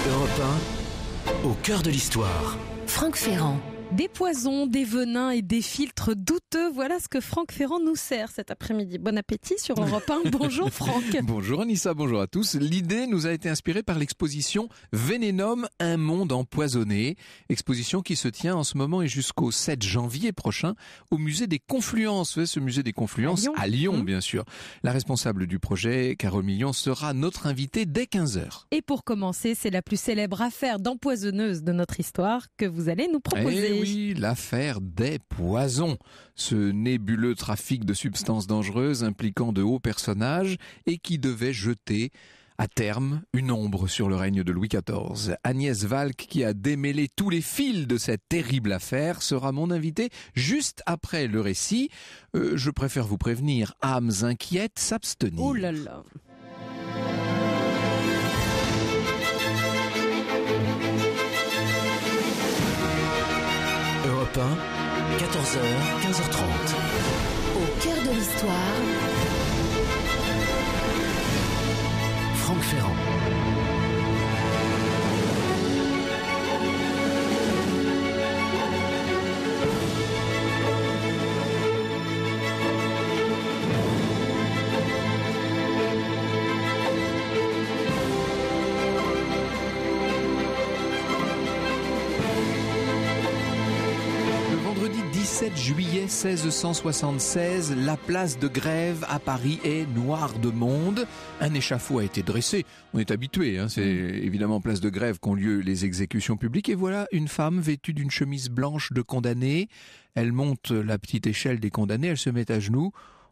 Europe 1, au cœur de l'histoire. Franck Ferrand. Des poisons, des venins et des filtres douteux, voilà ce que Franck Ferrand nous sert cet après-midi. Bon appétit sur Europe 1. Bonjour Franck. Bonjour Anissa, bonjour à tous. L'idée nous a été inspirée par l'exposition Vénénum, un monde empoisonné. Exposition qui se tient en ce moment et jusqu'au 7 janvier prochain au musée des Confluences. Ce musée des Confluences à Lyon, bien sûr. La responsable du projet, Carole Million, sera notre invitée dès 15h. Et pour commencer, c'est la plus célèbre affaire d'empoisonneuse de notre histoire que vous allez nous proposer. Oui, l'affaire des poisons. Ce nébuleux trafic de substances dangereuses impliquant de hauts personnages et qui devait jeter à terme une ombre sur le règne de Louis XIV. Agnès Valk, qui a démêlé tous les fils de cette terrible affaire, sera mon invitée juste après le récit. Je préfère vous prévenir, âmes inquiètes, s'abstenir. Oh là là. Europe 1, 14h, 15h30. Au cœur de l'histoire. Franck Ferrand. Le vendredi 17 juillet 1676, la place de Grève à Paris est noire de monde. Un échafaud a été dressé. On est habitué, c'est évidemment place de Grève qu'ont lieu les exécutions publiques. Et voilà une femme vêtue d'une chemise blanche de condamnée. Elle monte la petite échelle des condamnés, elle se met à genoux.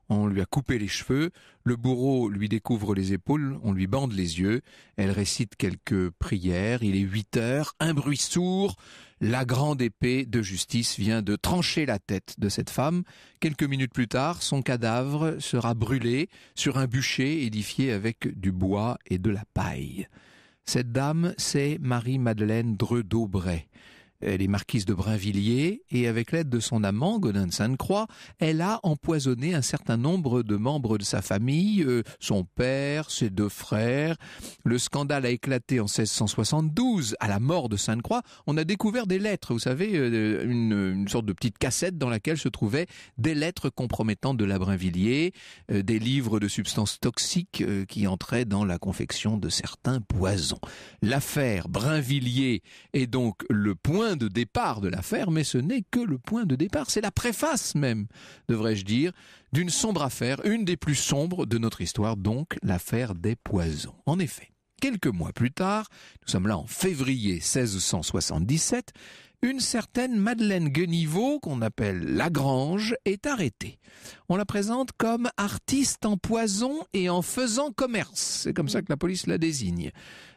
On lui a coupé les cheveux, le bourreau lui découvre les épaules, on lui bande les yeux, elle récite quelques prières, il est 8 heures, un bruit sourd, la grande épée de justice vient de trancher la tête de cette femme. Quelques minutes plus tard, son cadavre sera brûlé sur un bûcher édifié avec du bois et de la paille. Cette dame, c'est Marie-Madeleine Dreux d'Aubray. Elle est marquise de Brinvilliers et avec l'aide de son amant, Godin de Sainte-Croix, elle a empoisonné un certain nombre de membres de sa famille, son père, ses 2 frères. Le scandale a éclaté en 1672. À la mort de Sainte-Croix, on a découvert des lettres, vous savez, une sorte de petite cassette dans laquelle se trouvaient des lettres compromettantes de la Brinvilliers, des livres de substances toxiques qui entraient dans la confection de certains poisons. L'affaire Brinvilliers est donc le point de départ de l'affaire, mais ce n'est que le point de départ, c'est la préface même, devrais-je dire, d'une sombre affaire, une des plus sombres de notre histoire, donc l'affaire des poisons. En effet, quelques mois plus tard, nous sommes là en février 1677, une certaine Madeleine Gueniveau, qu'on appelle Lagrange, est arrêtée. On la présente comme artiste en poison et en faisant commerce. C'est comme ça que la police la désigne.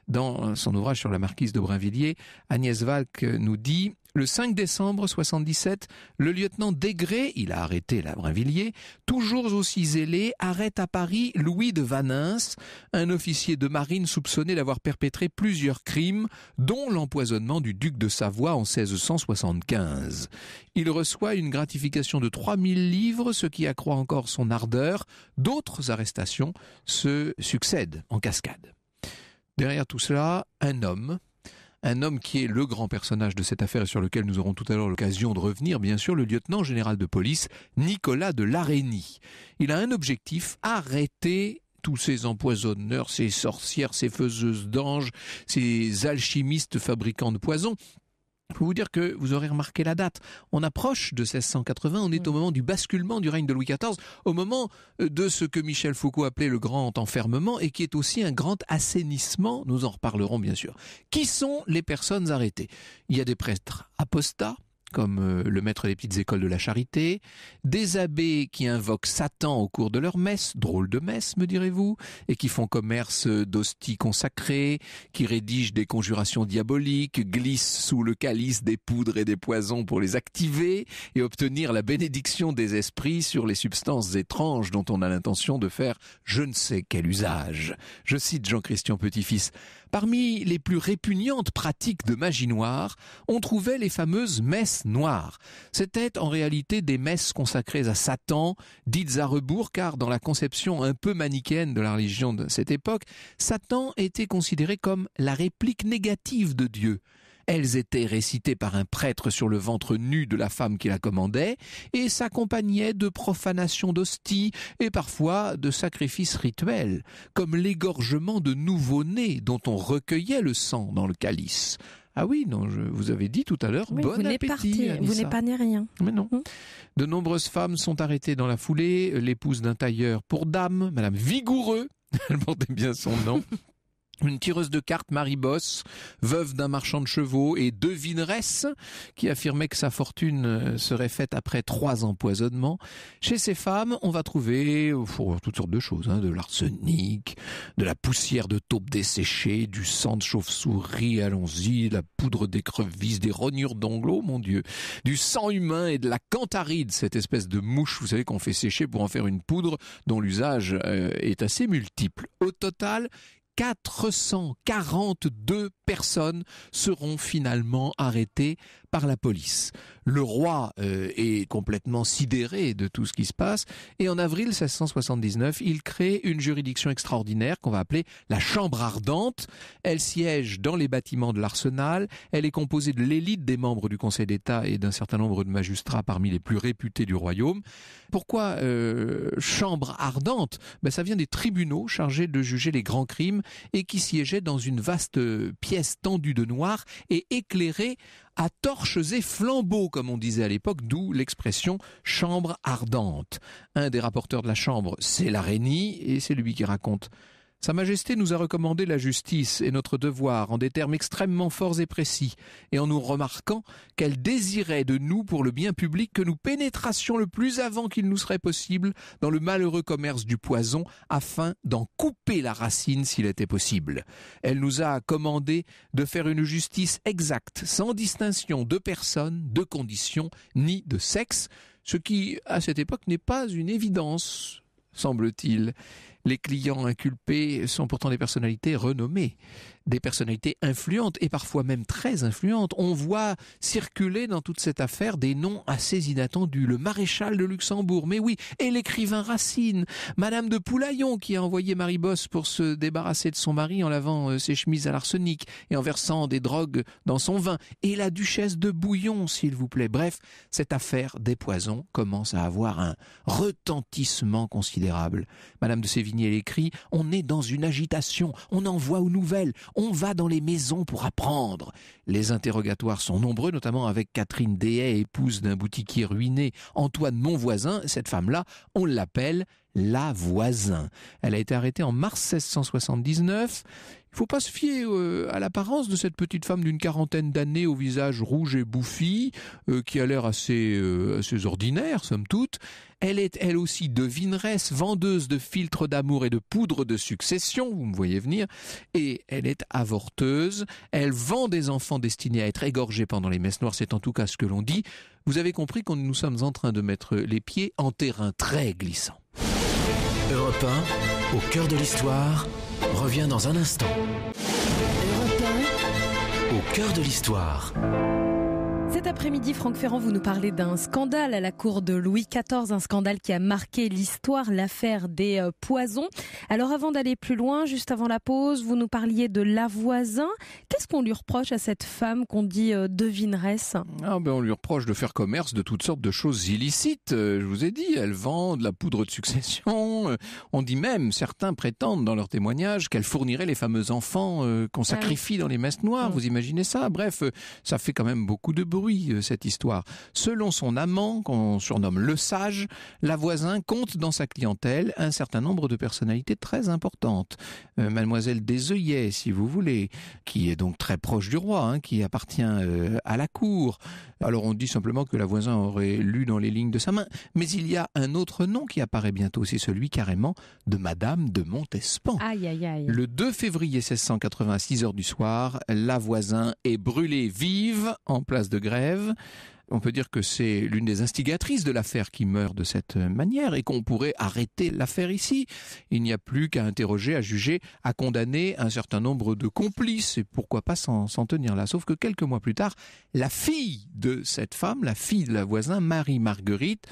Dans son ouvrage sur la marquise de Brinvilliers, Agnès Valk nous dit « Le 5 décembre 77, le lieutenant Degré, il a arrêté la Brinvilliers, toujours aussi zélé, arrête à Paris Louis de Vanins, un officier de marine soupçonné d'avoir perpétré plusieurs crimes, dont l'empoisonnement du duc de Savoie en 1675. Il reçoit une gratification de 3000 livres, ce qui accroît encore son ardeur. D'autres arrestations se succèdent en cascade. Derrière tout cela, un homme qui est le grand personnage de cette affaire et sur lequel nous aurons tout à l'heure l'occasion de revenir, bien sûr, le lieutenant général de police Nicolas de Larénie. Il a un objectif, arrêter tous ces empoisonneurs, ces sorcières, ces faiseuses d'anges, ces alchimistes fabricants de poisons. Il faut vous dire que vous aurez remarqué la date. On approche de 1680, on est au moment du basculement du règne de Louis XIV, au moment de ce que Michel Foucault appelait le grand enfermement et qui est aussi un grand assainissement, nous en reparlerons bien sûr. Qui sont les personnes arrêtées ? Il y a des prêtres apostats, comme le maître des petites écoles de la charité, des abbés qui invoquent Satan au cours de leur messe, drôle de messe me direz-vous, et qui font commerce d'hosties consacrées, qui rédigent des conjurations diaboliques, glissent sous le calice des poudres et des poisons pour les activer et obtenir la bénédiction des esprits sur les substances étranges dont on a l'intention de faire je ne sais quel usage. Je cite Jean-Christian Petit-Fils. Parmi les plus répugnantes pratiques de magie noire, on trouvait les fameuses messes messes noires. C'était en réalité des messes consacrées à Satan, dites à rebours, car dans la conception un peu manichéenne de la religion de cette époque, Satan était considéré comme la réplique négative de Dieu. Elles étaient récitées par un prêtre sur le ventre nu de la femme qui la commandait et s'accompagnaient de profanations d'hosties et parfois de sacrifices rituels, comme l'égorgement de nouveau-nés dont on recueillait le sang dans le calice. Ah oui, non, je vous avais dit tout à l'heure, Oui, bon appétit, vous n'épargnez rien. Mais non. De nombreuses femmes sont arrêtées dans la foulée. L'épouse d'un tailleur pour dame, Madame Vigoureux, elle portait bien son nom. Une tireuse de cartes, Marie Bosse, veuve d'un marchand de chevaux, et devineresse, qui affirmait que sa fortune serait faite après 3 empoisonnements. Chez ces femmes, on va trouver toutes sortes de choses, de l'arsenic, de la poussière de taupe desséchée, du sang de chauve-souris, allons-y, de la poudre d'écrevisse, des rognures d'ongles, oh mon Dieu, du sang humain et de la cantharide, cette espèce de mouche, vous savez, qu'on fait sécher pour en faire une poudre dont l'usage est assez multiple. Au total, 442 personnes seront finalement arrêtées par la police. Le roi est complètement sidéré de tout ce qui se passe et en avril 1679, il crée une juridiction extraordinaire qu'on va appeler la Chambre ardente. Elle siège dans les bâtiments de l'Arsenal. Elle est composée de l'élite des membres du Conseil d'État et d'un certain nombre de magistrats parmi les plus réputés du royaume. Pourquoi Chambre ardente ? Ça vient des tribunaux chargés de juger les grands crimes et qui siégeaient dans une vaste pièce tendue de noir et éclairée à torches et flambeaux, comme on disait à l'époque, d'où l'expression chambre ardente. Un des rapporteurs de la chambre, c'est Larénie, et c'est lui qui raconte: Sa Majesté nous a recommandé la justice et notre devoir en des termes extrêmement forts et précis, et en nous remarquant qu'elle désirait de nous, pour le bien public, que nous pénétrassions le plus avant qu'il nous serait possible dans le malheureux commerce du poison, afin d'en couper la racine s'il était possible. Elle nous a commandé de faire une justice exacte, sans distinction de personne, de condition, ni de sexe, ce qui, à cette époque, n'est pas une évidence, semble-t-il. Les clients inculpés sont pourtant des personnalités renommées, des personnalités influentes et parfois même très influentes. On voit circuler dans toute cette affaire des noms assez inattendus. Le maréchal de Luxembourg, mais oui, et l'écrivain Racine, Madame de Poulaillon qui a envoyé Marie Bosse pour se débarrasser de son mari en lavant ses chemises à l'arsenic et en versant des drogues dans son vin, et la duchesse de Bouillon, s'il vous plaît. Bref, cette affaire des poisons commence à avoir un retentissement considérable. Madame de Sévigné, elle écrit: on est dans une agitation, on envoie aux nouvelles, on va dans les maisons pour apprendre. Les interrogatoires sont nombreux, notamment avec Catherine Dehaye, épouse d'un boutiquier ruiné, Antoine Monvoisin. Cette femme-là, on l'appelle la Voisin. Elle a été arrêtée en mars 1679. Il ne faut pas se fier à l'apparence de cette petite femme d'une 40aine d'années au visage rouge et bouffi, qui a l'air assez ordinaire, somme toute. Elle est elle aussi devineresse, vendeuse de filtres d'amour et de poudre de succession, vous me voyez venir, et elle est avorteuse. Elle vend des enfants destinés à être égorgés pendant les messes noires, c'est en tout cas ce que l'on dit. Vous avez compris que nous sommes en train de mettre les pieds en terrain très glissant. Europe 1, au cœur de l'histoire, revient dans un instant. Europe 1, Au cœur de l'histoire. Cet après-midi, Franck Ferrand, vous nous parlez d'un scandale à la cour de Louis XIV, un scandale qui a marqué l'histoire, l'affaire des poisons. Alors avant d'aller plus loin, juste avant la pause, vous nous parliez de la Voisin. Qu'est-ce qu'on lui reproche à cette femme qu'on dit devineresse ? On lui reproche de faire commerce de toutes sortes de choses illicites. Je vous ai dit, elle vend de la poudre de succession. On dit même, certains prétendent dans leurs témoignages qu'elle fournirait les fameux enfants qu'on sacrifie dans les messes noires. Vous imaginez ça ? Bref, ça fait quand même beaucoup de bruit, cette histoire. Selon son amant, qu'on surnomme le Sage, la Voisin compte dans sa clientèle un certain nombre de personnalités très importantes. Mademoiselle Desœillets, si vous voulez, qui est donc très proche du roi, qui appartient à la cour. Alors on dit simplement que la Voisin aurait lu dans les lignes de sa main, mais il y a un autre nom qui apparaît bientôt, c'est celui carrément de Madame de Montespan. Aïe, aïe, aïe. Le 2 février 1680, 6 heures du soir, la Voisin est brûlée vive en place de Grève. On peut dire que c'est l'une des instigatrices de l'affaire qui meurt de cette manière et qu'on pourrait arrêter l'affaire ici. Il n'y a plus qu'à interroger, à juger, à condamner un certain nombre de complices et pourquoi pas s'en tenir là. Sauf que quelques mois plus tard, la fille de cette femme, la fille de la voisin, Marie-Marguerite,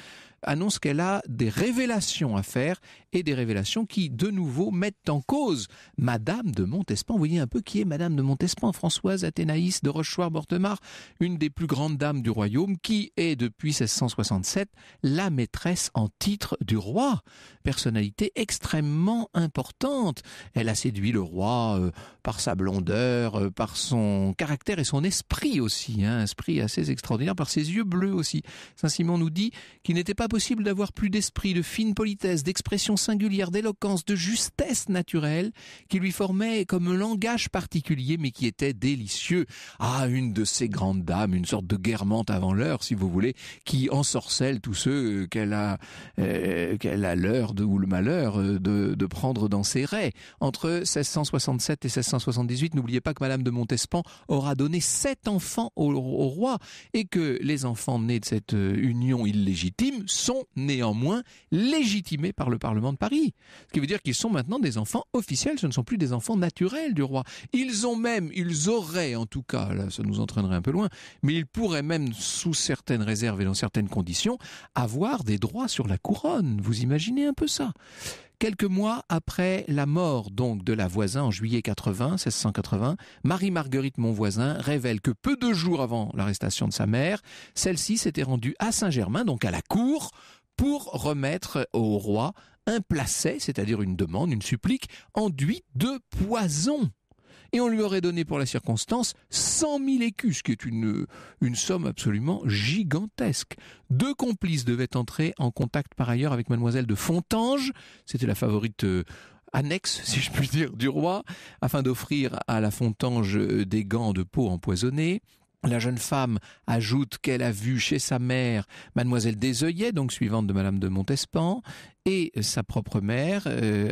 annonce qu'elle a des révélations à faire et des révélations qui, de nouveau, mettent en cause Madame de Montespan. Vous voyez un peu qui est Madame de Montespan, Françoise Athénaïs de Rochechouart-Mortemart, une des plus grandes dames du royaume, qui est, depuis 1667, la maîtresse en titre du roi. Personnalité extrêmement importante. Elle a séduit le roi par sa blondeur, par son caractère et son esprit aussi, un esprit assez extraordinaire, par ses yeux bleus aussi. Saint-Simon nous dit qu'il n'était pas possible d'avoir plus d'esprit, de fine politesse, d'expression singulière, d'éloquence, de justesse naturelle qui lui formait comme un langage particulier mais qui était délicieux. Ah, une de ces grandes dames, une sorte de guermantes avant l'heure si vous voulez, qui ensorcelle tous ceux qu'elle a l'heure ou le malheur de prendre dans ses raies. Entre 1667 et 1678, n'oubliez pas que Madame de Montespan aura donné 7 enfants au roi et que les enfants nés de cette union illégitime sont néanmoins légitimés par le Parlement de Paris. Ce qui veut dire qu'ils sont maintenant des enfants officiels, ce ne sont plus des enfants naturels du roi. Ils auraient en tout cas, là ça nous entraînerait un peu loin, mais ils pourraient même, sous certaines réserves et dans certaines conditions, avoir des droits sur la couronne. Vous imaginez un peu ça ? Quelques mois après la mort donc de la voisin en juillet 1680, Marie-Marguerite Monvoisin révèle que peu de jours avant l'arrestation de sa mère, celle-ci s'était rendue à Saint-Germain, donc à la cour, pour remettre au roi un placet, c'est-à-dire une demande, une supplique, enduite de poison. Et on lui aurait donné pour la circonstance 100 000 écus, ce qui est une somme absolument gigantesque. 2 complices devaient entrer en contact par ailleurs avec mademoiselle de Fontanges, c'était la favorite annexe, si je puis dire, du roi, afin d'offrir à la Fontange des gants de peau empoisonnés. La jeune femme ajoute qu'elle a vu chez sa mère mademoiselle Desœillets, donc suivante de Madame de Montespan, et sa propre mère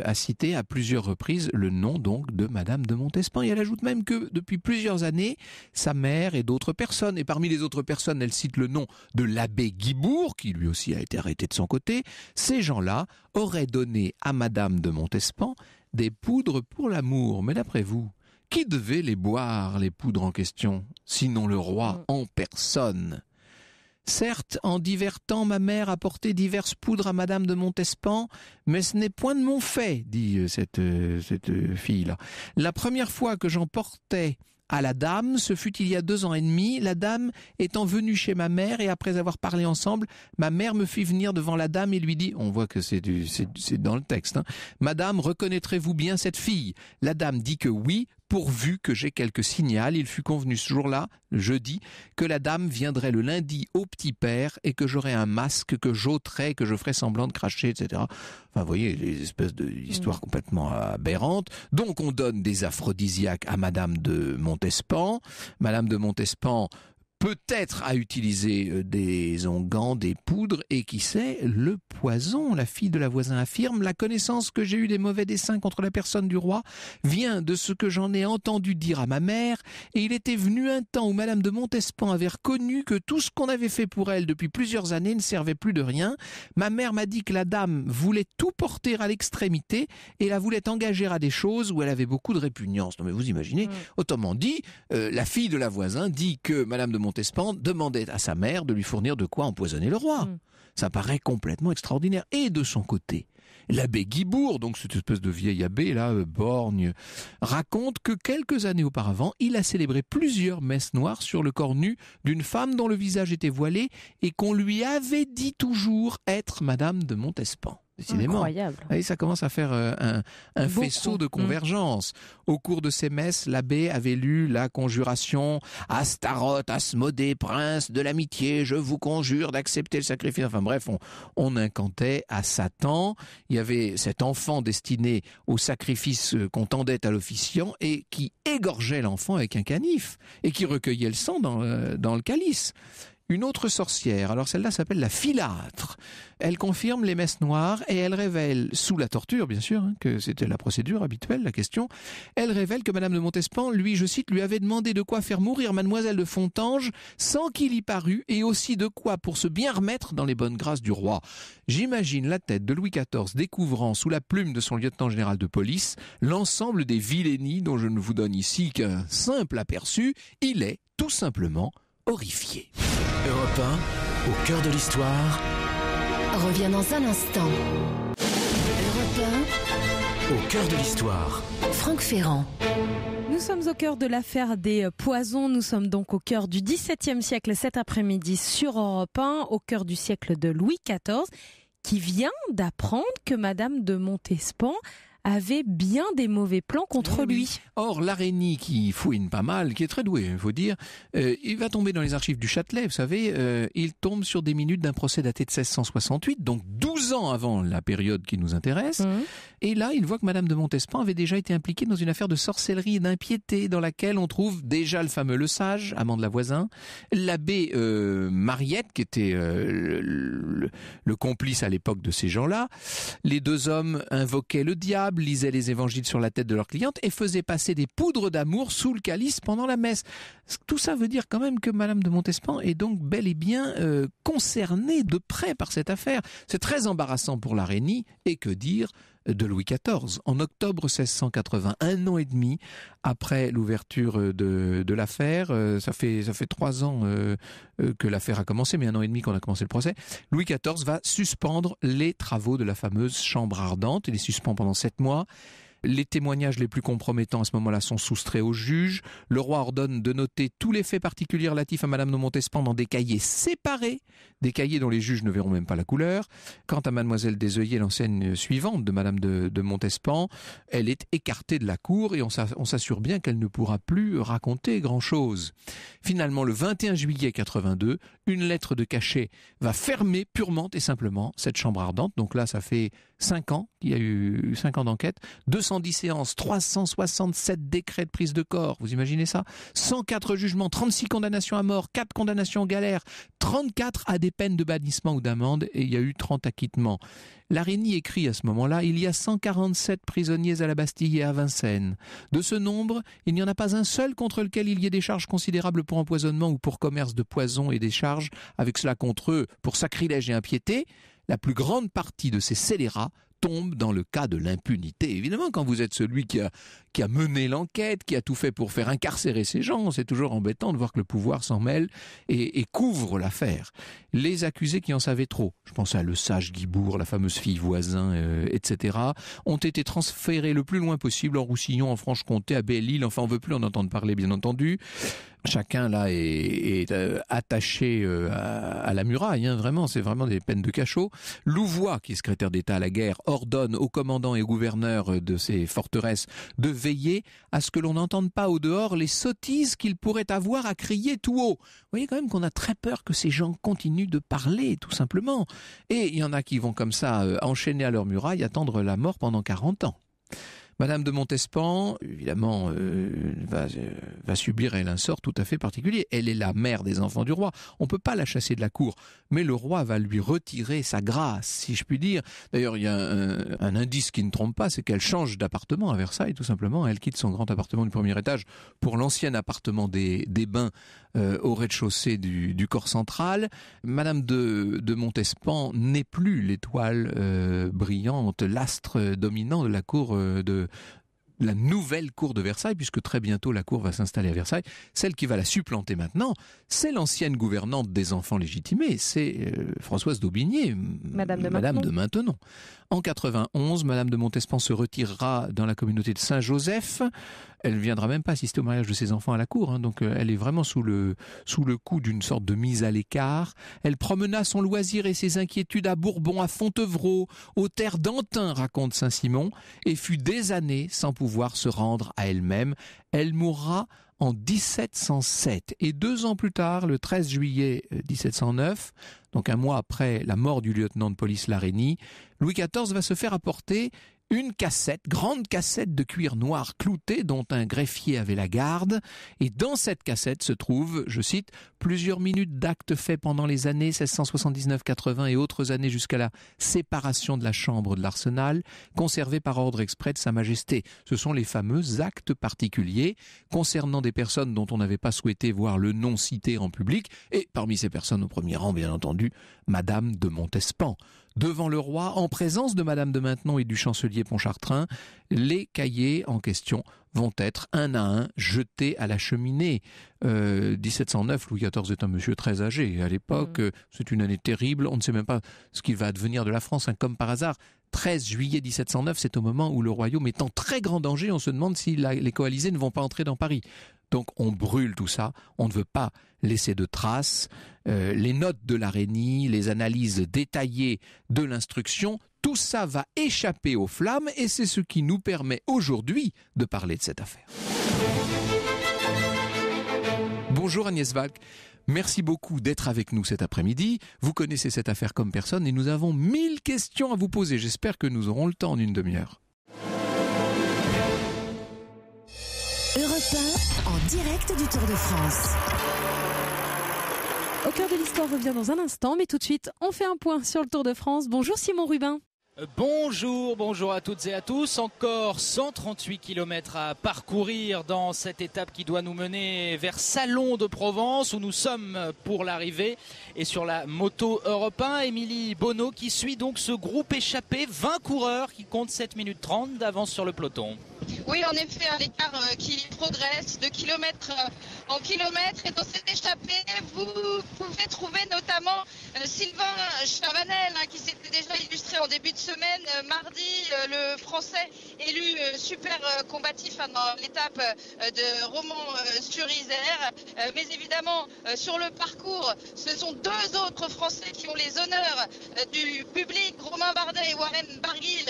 a cité à plusieurs reprises le nom donc de Madame de Montespan. Et elle ajoute même que depuis plusieurs années, sa mère et d'autres personnes, et parmi les autres personnes, elle cite le nom de l'abbé Guibourg, qui lui aussi a été arrêté de son côté. Ces gens-là auraient donné à Madame de Montespan des poudres pour l'amour. Mais d'après vous, qui devait les boire, les poudres en question, sinon le roi en personne ? Certes, en divers temps, ma mère apportait diverses poudres à Madame de Montespan, mais ce n'est point de mon fait, dit cette fille-là. La première fois que j'en portais à la dame, ce fut il y a 2 ans et demi, la dame étant venue chez ma mère et après avoir parlé ensemble, ma mère me fit venir devant la dame et lui dit, on voit que c'est dans le texte, hein, Madame, reconnaîtrez-vous bien cette fille ? La dame dit que oui, pourvu que j'ai quelque signal. Il fut convenu ce jour-là, le jeudi, que la dame viendrait le lundi au petit père et que j'aurais un masque, que j'ôterais, que je ferais semblant de cracher, etc. Enfin, vous voyez, les espèces d'histoires complètement aberrantes. Donc, on donne des aphrodisiaques à Madame de Montespan. Madame de Montespan peut-être a utilisé des onguents, des poudres et qui sait, le poison. La fille de la voisin affirme, la connaissance que j'ai eue des mauvais desseins contre la personne du roi vient de ce que j'en ai entendu dire à ma mère et il était venu un temps où Madame de Montespan avait reconnu que tout ce qu'on avait fait pour elle depuis plusieurs années ne servait plus de rien. Ma mère m'a dit que la dame voulait tout porter à l'extrémité et la voulait engager à des choses où elle avait beaucoup de répugnance. Non mais vous imaginez, autrement dit, la fille de la voisin dit que Madame de Montespan demandait à sa mère de lui fournir de quoi empoisonner le roi. Ça paraît complètement extraordinaire. Et de son côté, l'abbé Guibourg, donc cette espèce de vieil abbé là, borgne, raconte que quelques années auparavant, il a célébré plusieurs messes noires sur le corps nu d'une femme dont le visage était voilé et qu'on lui avait dit toujours être Madame de Montespan. Décidément. Incroyable. Et ça commence à faire un faisceau de convergence. Au cours de ces messes, l'abbé avait lu la conjuration « Astaroth, Asmodée, prince de l'amitié, je vous conjure d'accepter le sacrifice ». Enfin bref, on incantait à Satan. Il y avait cet enfant destiné au sacrifice qu'on tendait à l'officiant et qui égorgeait l'enfant avec un canif et qui recueillait le sang dans le calice. une autre sorcière. Alors celle-là s'appelle la Filâtre. Elle confirme les messes noires et elle révèle, sous la torture bien sûr, que c'était la procédure habituelle, la question, elle révèle que Madame de Montespan, lui, je cite, lui avait demandé de quoi faire mourir Mademoiselle de Fontanges sans qu'il y parût, et aussi de quoi pour se bien remettre dans les bonnes grâces du roi. J'imagine la tête de Louis XIV découvrant sous la plume de son lieutenant général de police l'ensemble des vilainies dont je ne vous donne ici qu'un simple aperçu. Il est tout simplement horrifié. Europe 1, au cœur de l'histoire, Revient dans un instant. Europe au cœur de l'histoire. 1, Franck Ferrand. Nous sommes au cœur de l'affaire des poisons. Nous sommes donc au cœur du XVIIe siècle cet après-midi sur Europe 1, au cœur du siècle de Louis XIV, qui vient d'apprendre que Madame de Montespan avait bien des mauvais plans contre lui. Or, l'araignée qui fouine pas mal, qui est très doué, il faut dire, il va tomber dans les archives du Châtelet, vous savez, il tombe sur des minutes d'un procès daté de 1668, donc 12 ans avant la période qui nous intéresse. Et là, il voit que Madame de Montespan avait déjà été impliquée dans une affaire de sorcellerie et d'impiété, dans laquelle on trouve déjà le fameux Le Sage, amant de la voisin, l'abbé Mariette, qui était le complice à l'époque de ces gens-là. Les deux hommes invoquaient le diable, lisaient les évangiles sur la tête de leur cliente et faisaient passer des poudres d'amour sous le calice pendant la messe. Tout ça veut dire quand même que Madame de Montespan est donc bel et bien concernée de près par cette affaire. C'est très embarrassant pour la Régnie, et que dire de Louis XIV. En octobre 1680, 1 an et demi après l'ouverture de l'affaire, ça fait 3 ans que l'affaire a commencé, mais 1 an et demi qu'on a commencé le procès, Louis XIV va suspendre les travaux de la fameuse chambre ardente. Il les suspend pendant 7 mois. Les témoignages les plus compromettants à ce moment-là sont soustraits au juge. Le roi ordonne de noter tous les faits particuliers relatifs à Madame de Montespan dans des cahiers séparés, des cahiers dont les juges ne verront même pas la couleur. Quant à Mademoiselle Desœillers, l'ancienne suivante de Madame de Montespan, elle est écartée de la cour et on s'assure bien qu'elle ne pourra plus raconter grand-chose. Finalement, le 21 juillet 82, une lettre de cachet va fermer purement et simplement cette chambre ardente. Donc là, ça fait 5 ans qu'il y a eu 5 ans d'enquête, 210 séances, 367 décrets de prise de corps, vous imaginez ça, 104 jugements, 36 condamnations à mort, 4 condamnations en galère, 34 à des peines de bannissement ou d'amende, et il y a eu 30 acquittements. L'Araignée écrit à ce moment-là, il y a 147 prisonniers à la Bastille et à Vincennes. De ce nombre, il n'y en a pas un seul contre lequel il y ait des charges considérables pour empoisonnement ou pour commerce de poison, et des charges avec cela contre eux pour sacrilège et impiété. La plus grande partie de ces scélérats tombe dans le cas de l'impunité. Évidemment, quand vous êtes celui qui a mené l'enquête, qui a tout fait pour faire incarcérer ces gens, c'est toujours embêtant de voir que le pouvoir s'en mêle et couvre l'affaire. Les accusés qui en savaient trop, je pense à Le Sage Guibourg, la fameuse fille voisin, etc., ont été transférés le plus loin possible en Roussillon, en Franche-Comté, à Belle-Île. Enfin, on ne veut plus en entendre parler, bien entendu. Chacun là est attaché à la muraille, vraiment, c'est vraiment des peines de cachot. Louvois, qui est secrétaire d'État à la guerre, ordonne aux commandants et aux gouverneurs de ces forteresses de veiller à ce que l'on n'entende pas au dehors les sottises qu'ils pourraient avoir à crier tout haut. Vous voyez quand même qu'on a très peur que ces gens continuent de parler, tout simplement. Et il y en a qui vont comme ça enchaîner à leur muraille, attendre la mort pendant 40 ans. Madame de Montespan, évidemment, va subir un sort tout à fait particulier. Elle est la mère des enfants du roi. On ne peut pas la chasser de la cour, mais le roi va lui retirer sa grâce, si je puis dire. D'ailleurs, il y a un indice qui ne trompe pas, c'est qu'elle change d'appartement à Versailles, tout simplement. Elle quitte son grand appartement du premier étage pour l'ancien appartement des Bains au rez-de-chaussée du corps central. Madame de Montespan n'est plus l'étoile brillante, l'astre dominant de la cour de la nouvelle cour de Versailles, puisque très bientôt la cour va s'installer à Versailles. Celle qui va la supplanter maintenant, c'est l'ancienne gouvernante des enfants légitimés, c'est Françoise d'Aubigné, Madame de Maintenon. En 91, Madame de Montespan se retirera dans la communauté de Saint-Joseph. Elle ne viendra même pas assister au mariage de ses enfants à la cour, donc elle est vraiment sous le coup d'une sorte de mise à l'écart. Elle promena son loisir et ses inquiétudes à Bourbon, à Fontevraud, aux terres d'Antin, raconte Saint-Simon, et fut des années sans pouvoir se rendre à elle-même. Elle mourra en 1707 et 2 ans plus tard, le 13 juillet 1709, donc un mois après la mort du lieutenant de police Larainie, Louis XIV va se faire apporter une grande cassette de cuir noir clouté dont un greffier avait la garde. Et dans cette cassette se trouve, je cite, plusieurs minutes d'actes faits pendant les années 1679-80 et autres années jusqu'à la séparation de la chambre de l'Arsenal, conservés par ordre exprès de Sa Majesté. Ce sont les fameux actes particuliers concernant des personnes dont on n'avait pas souhaité voir le nom cité en public. Et parmi ces personnes, au premier rang, bien entendu, Madame de Montespan. Devant le roi, en présence de Madame de Maintenon et du chancelier Pontchartrain, les cahiers en question vont être un à un jetés à la cheminée. 1709, Louis XIV est un monsieur très âgé. À l'époque, c'est une année terrible. On ne sait même pas ce qu'il va advenir de la France, comme par hasard. 13 juillet 1709, c'est au moment où le royaume est en très grand danger. On se demande si les coalisés ne vont pas entrer dans Paris. Donc on brûle tout ça, on ne veut pas laisser de traces. Les notes de l'Araignée, les analyses détaillées de l'instruction, tout ça va échapper aux flammes et c'est ce qui nous permet aujourd'hui de parler de cette affaire. Bonjour Agnès Valk. Merci beaucoup d'être avec nous cet après-midi. Vous connaissez cette affaire comme personne et nous avons 1000 questions à vous poser. J'espère que nous aurons le temps en une demi-heure. Europe 1, en direct du Tour de France. Au cœur de l'histoire revient dans un instant, mais tout de suite, on fait un point sur le Tour de France. Bonjour Simon Rubin. Bonjour à toutes et à tous. Encore 138 km à parcourir dans cette étape qui doit nous mener vers Salon de Provence où nous sommes pour l'arrivée. Et sur la moto Europe 1, Émilie Bonneau qui suit donc ce groupe échappé, 20 coureurs qui comptent 7 minutes 30 d'avance sur le peloton. Oui, en effet, un écart qui progresse de kilomètre en kilomètre. Et dans cette échappée, vous pouvez trouver notamment Sylvain Chavanel, qui s'était déjà illustré en début de semaine. Mardi, le Français élu super combatif dans l'étape de Romans-sur-Isère. Mais évidemment, sur le parcours, ce sont deux autres Français qui ont les honneurs du public, Romain Bardet et Warren Barguil,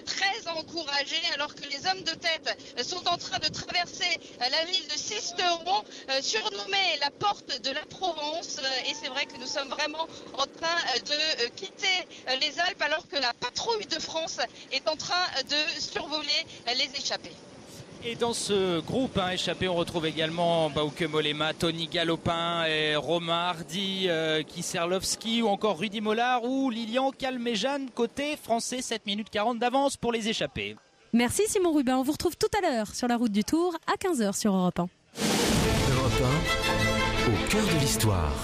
très encouragés, alors que les hommes de tête sont en train de traverser la ville de Sisteron, surnommée la porte de la Provence. Et c'est vrai que nous sommes vraiment en train de quitter les Alpes alors que la patrouille de France est en train de survoler les échappés. Et dans ce groupe échappé, on retrouve également Bauke Mollema, Tony Galopin, et Romain Hardy, Kieserlowski ou encore Rudy Mollard ou Lilian Calmejane. Côté français, 7 minutes 40 d'avance pour les échappés. Merci Simon Rubin, on vous retrouve tout à l'heure sur la route du Tour à 15h sur Europe 1. Europe 1, au cœur de l'histoire.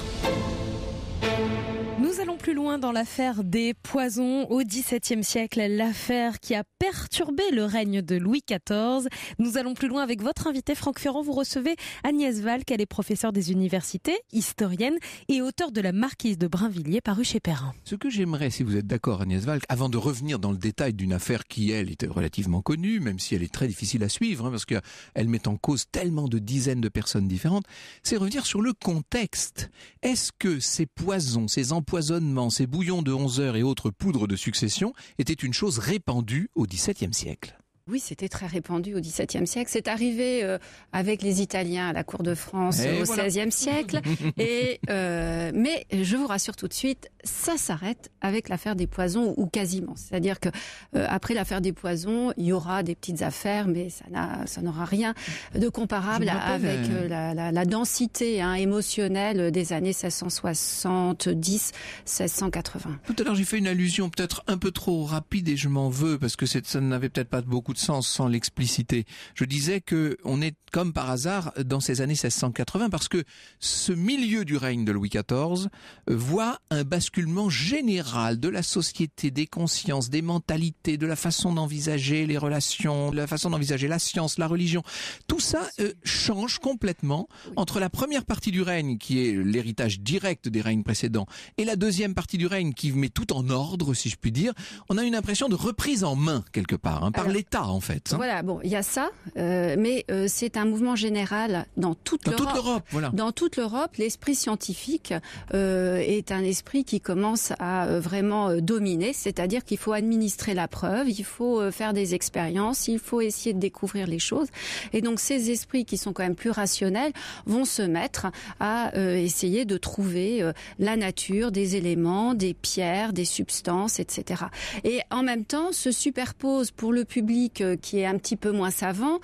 Nous allons plus loin dans l'affaire des poisons au XVIIe siècle, l'affaire qui a perturbé le règne de Louis XIV. Nous allons plus loin avec votre invité Franck Ferrand. Vous recevez Agnès Valk, elle est professeure des universités, historienne et auteure de La Marquise de Brinvilliers paru chez Perrin. Ce que j'aimerais, si vous êtes d'accord Agnès Valk, avant de revenir dans le détail d'une affaire qui, elle, était relativement connue, même si elle est très difficile à suivre, parce qu'elle met en cause tellement de dizaines de personnes différentes, c'est revenir sur le contexte. Est-ce que ces poisons, ces empoisonnements, ces bouillons de 11 heures et autres poudres de succession étaient une chose répandue au XVIIe siècle? Oui, c'était très répandu au XVIIe siècle. C'est arrivé avec les Italiens à la cour de France au XVIe siècle. Mais je vous rassure tout de suite, ça s'arrête avec l'affaire des poisons ou quasiment. C'est-à-dire que après l'affaire des poisons, il y aura des petites affaires, mais ça n'aura rien de comparable avec la densité émotionnelle des années 1670, 1680. Tout à l'heure, j'ai fait une allusion peut-être un peu trop rapide et je m'en veux parce que ça n'avait peut-être pas beaucoup de sens sans l'expliciter. Je disais que on est comme par hasard dans ces années 1680 parce que ce milieu du règne de Louis XIV voit un basculement général de la société, des consciences, des mentalités, de la façon d'envisager les relations, de la façon d'envisager la science, la religion. Tout ça change complètement entre la première partie du règne qui est l'héritage direct des règnes précédents et la deuxième partie du règne qui met tout en ordre, si je puis dire. On a une impression de reprise en main quelque part par l'État. cas en fait. Voilà, bon, il y a ça, mais c'est un mouvement général dans toute l'Europe. Voilà. Dans toute l'Europe, l'esprit scientifique est un esprit qui commence à vraiment dominer, c'est-à-dire qu'il faut administrer la preuve, il faut faire des expériences, il faut essayer de découvrir les choses. Et donc ces esprits qui sont quand même plus rationnels vont se mettre à essayer de trouver la nature, des éléments, des pierres, des substances, etc. Et en même temps, se superpose pour le public qui est un petit peu moins savant,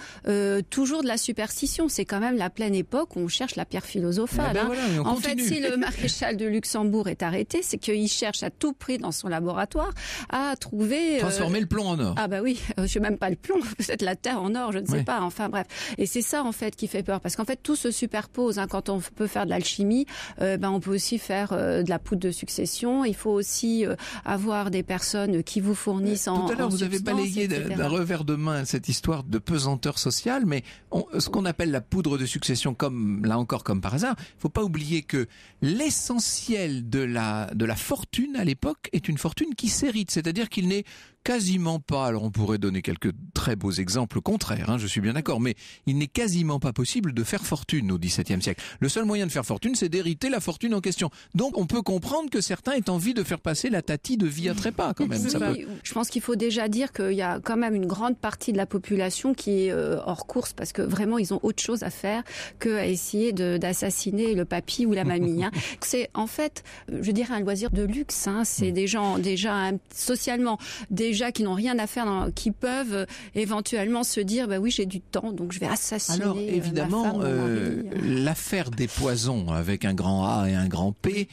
toujours de la superstition. C'est quand même la pleine époque où on cherche la pierre philosophale. Voilà, en fait, si le maréchal de Luxembourg est arrêté, c'est qu'il cherche à tout prix dans son laboratoire à trouver... Transformer le plomb en or. Ah bah oui, je sais même pas le plomb, peut-être la terre en or, je ne sais pas. Enfin bref. Et c'est ça en fait qui fait peur, parce qu'en fait tout se superpose. Quand on peut faire de l'alchimie, on peut aussi faire de la poudre de succession. Il faut aussi avoir des personnes qui vous fournissent en Tout à l'heure, vous avez balayé etc. d'un revers de main cette histoire de pesanteur sociale, mais ce qu'on appelle la poudre de succession, comme là encore comme par hasard, il faut pas oublier que l'essentiel de la fortune à l'époque est une fortune qui s'hérite, c'est-à-dire qu'il n'est quasiment pas, alors on pourrait donner quelques très beaux exemples contraires, je suis bien d'accord, mais il n'est quasiment pas possible de faire fortune au XVIIe siècle. Le seul moyen de faire fortune, c'est d'hériter la fortune en question. Donc on peut comprendre que certains aient envie de faire passer la tati de vie à trépas quand même. Je pense qu'il faut déjà dire qu'il y a quand même une grande partie de la population qui est hors course, parce que vraiment ils ont autre chose à faire qu'à essayer d'assassiner le papy ou la mamie. C'est en fait, je dirais, un loisir de luxe. C'est des gens déjà socialement déjà qui n'ont rien à faire, qui peuvent éventuellement se dire oui, j'ai du temps, donc je vais assassiner. Alors évidemment, ma femme, l'affaire des poisons avec un grand A et un grand P,